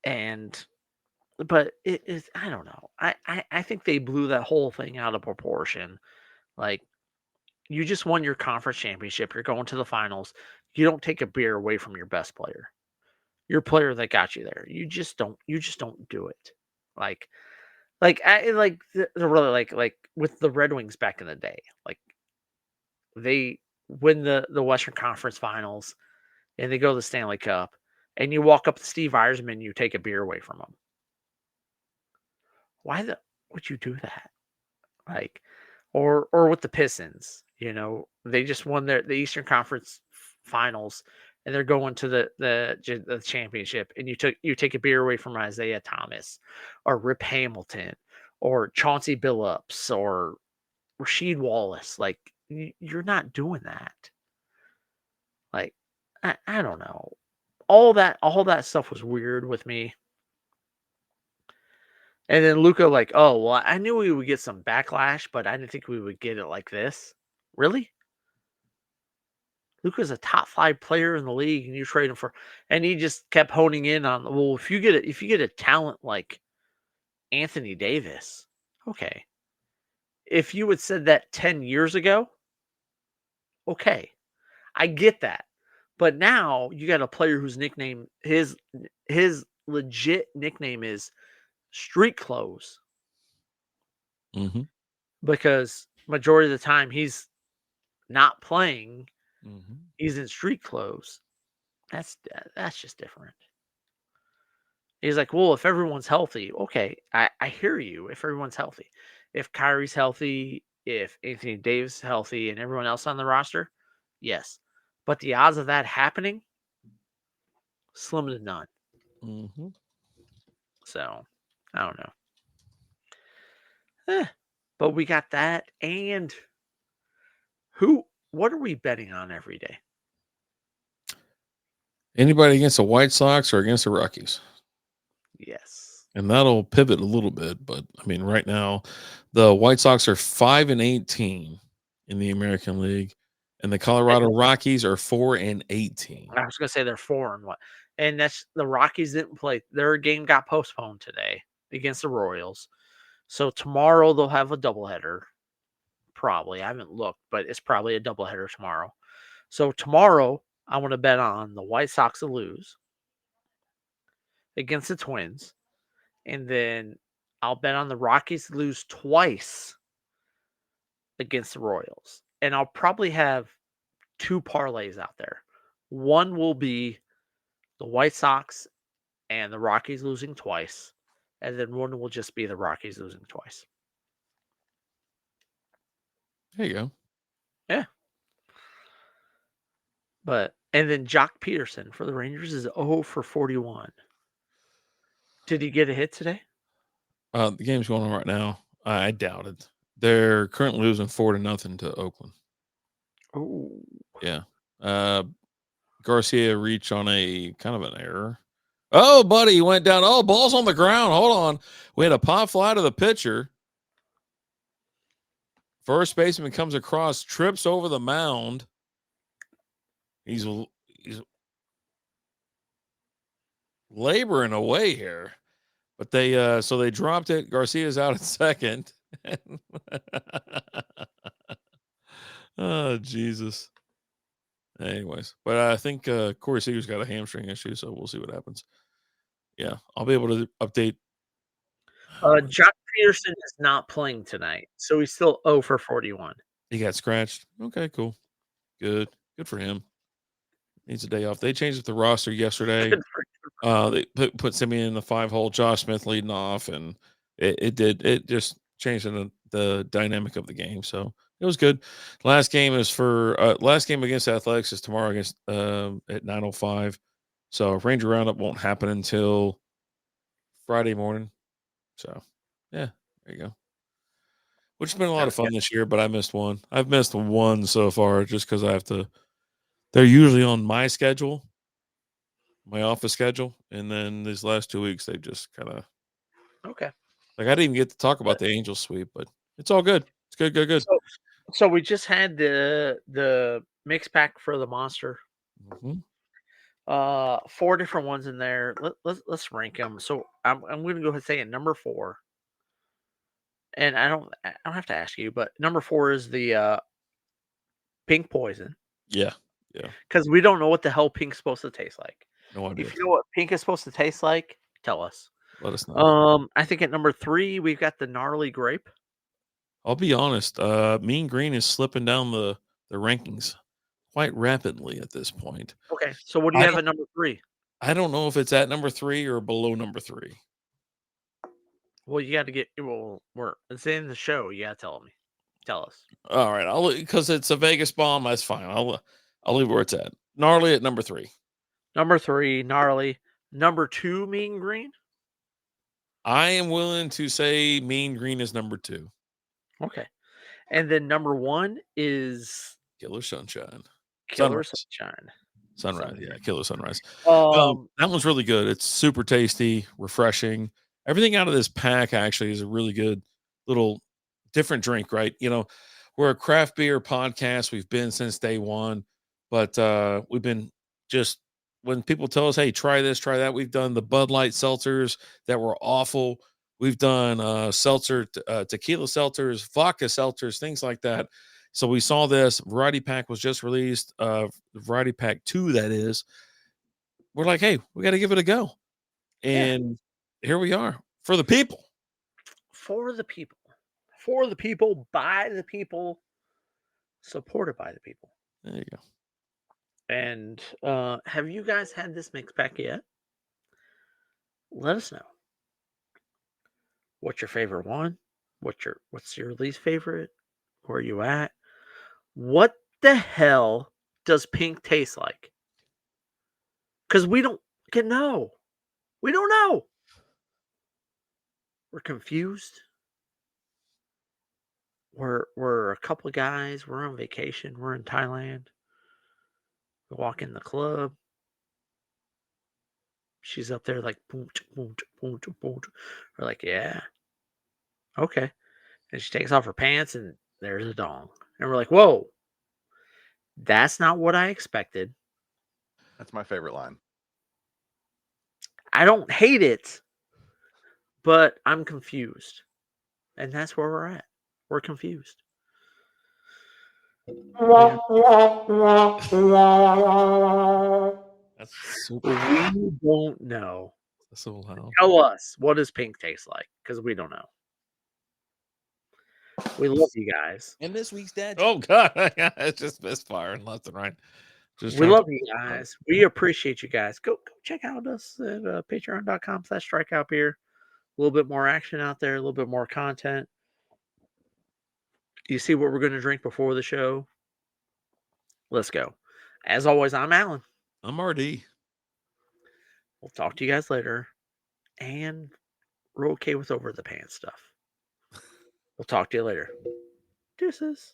And but it is I don't know. I think they blew that whole thing out of proportion. Like you just won your conference championship. You're going to the finals. You don't take a beer away from your best player. Your player that got you there. You just don't do it. Like the really like with the Red Wings back in the day. Like they win the Western Conference Finals and they go to the Stanley Cup and you walk up to Steve Yzerman, you take a beer away from him. Why would you do that? Like, or with the Pistons, they just won the Eastern Conference Finals, and they're going to the championship, and you take a beer away from Isaiah Thomas, or Rip Hamilton, or Chauncey Billups, or Rasheed Wallace. Like, you're not doing that. Like, I don't know. All that stuff was weird with me. And then Luka, like, oh, well, I knew we would get some backlash, but I didn't think we would get it like this. Really? Luka's a top 5 player in the league, and you trade him for, and he just kept honing in on, well, if you get a talent like Anthony Davis, okay. If you had said that 10 years ago, okay, I get that. But now you got a player whose nickname, his legit nickname is Street Clothes, Mm-hmm. because majority of the time he's not playing, Mm-hmm. he's in street clothes. That's just different. He's like, well, if everyone's healthy, okay, I hear you. If everyone's healthy, if Kyrie's healthy, if Anthony Davis is healthy, and everyone else on the roster, yes. But the odds of that happening, slim to none. Mm-hmm. So, I don't know. But we got that, and what are we betting on every day? Anybody against the White Sox or against the Rockies? Yes. And that'll pivot a little bit, but I mean, right now, the White Sox are 5-18 in the American League, and the Colorado Rockies are 4-18. I was gonna say they're 4-1, and that's the Rockies didn't play. Their game got postponed today against the Royals, so tomorrow they'll have a doubleheader. Probably, I haven't looked, but it's probably a doubleheader tomorrow. So tomorrow, I want to bet on the White Sox to lose against the Twins, and then I'll bet on the Rockies to lose twice against the Royals, and I'll probably have 2 parlays out there. One will be the White Sox and the Rockies losing twice, and then one will just be the Rockies losing twice. There you go. Yeah. And then Jock Peterson for the Rangers is 0 for 41. Did he get a hit today? The game's going on right now. I doubt it. They're currently losing 4-0 to Oakland. Oh. Yeah. Garcia reached on a kind of an error. Oh, buddy, he went down. Oh, ball's on the ground. Hold on. We had a pop fly to the pitcher. First baseman comes across, trips over the mound. He's laboring away here. But they dropped it. Garcia's out at second. Oh, Jesus. Anyways, but I think Corey Seager's got a hamstring issue, so we'll see what happens. Yeah, I'll be able to update. Jock Peterson is not playing tonight, so he's still 0 for 41. He got scratched. Okay, cool. Good for him. Needs a day off. They changed up the roster yesterday. They put Simeon in the 5-hole, Josh Smith leading off, and it just changed the dynamic of the game. So it was good. Last game against Athletics is tomorrow against at 9:05. So Ranger Roundup won't happen until Friday morning. So yeah, there you go. Which has been a lot of fun this year, but I missed one. I've missed one so far just because I have to. They're usually on my schedule, my office schedule, and then these last 2 weeks they just kind of Okay. like I didn't even get to talk about the Angel sweep, but it's all good. It's good. So we just had the mix pack for the Monster. Mm-hmm. 4 different ones in there. Let's rank them. So I'm going to go ahead and say at number 4. And I don't have to ask you, but number 4 is the pink poison. Yeah. Because we don't know what the hell pink's supposed to taste like. No idea. If you know what pink is supposed to taste like, tell us. Let us know. I think at number 3 we've got the gnarly grape. I'll be honest. Mean Green is slipping down the rankings quite rapidly at this point. Okay, so what do you have at number 3? I don't know if it's at number 3 or below number 3. Well, you got to get. Well, it's in the show. You got to tell me. Tell us. All right, because it's a Vegas bomb. That's fine. I'll leave where it's at. Gnarly at number 3. Number 3, gnarly. Number 2, mean green. I am willing to say Mean Green is number 2. Okay, And then number 1 is Killer Sunshine. Killer Sunrise. Sunshine. Sunrise. Yeah, Killer Sunrise. Um, That one's really good. It's super tasty, refreshing. Everything out of this pack actually is a really good little different drink, right? You know, we're a craft beer podcast. We've been since day one, but we've been just when people tell us, hey, try this, try that. We've done the Bud Light seltzers that were awful. We've done tequila seltzers, vodka seltzers, things like that. So we saw this variety pack was just released, variety pack 2, that is. We're like, hey, we got to give it a go. And here we are for the people. for the people. For the people, by the people, supported by the people. There you go. And have you guys had this mix pack yet? Let us know. What's your favorite one? What's your least favorite? Where are you at? What the hell does pink taste like? Because we don't get know. We don't know. We're confused. We're a couple of guys. We're on vacation. We're in Thailand. We walk in the club. She's up there like boom, boom, boom, boom. We're like, yeah, okay. And she takes off her pants and there's a dong. And we're like, whoa, that's not what I expected. That's my favorite line. I don't hate it, but I'm confused. And that's where we're at. We're confused. That's super. We don't know. That's so loud. Tell us, what does pink taste like? Because we don't know. We love you guys. And this week's dad. Oh God, it's just misfiring left and right. Just We trying love to- you guys. We appreciate you guys. Go check out us at patreon.com/strikeout beer. A little bit more action out there, a little bit more content. You see what we're going to drink before the show? Let's go. As always, I'm Alan. I'm RD. We'll talk to you guys later. And we're okay with over the pants stuff. We'll talk to you later. Deuces.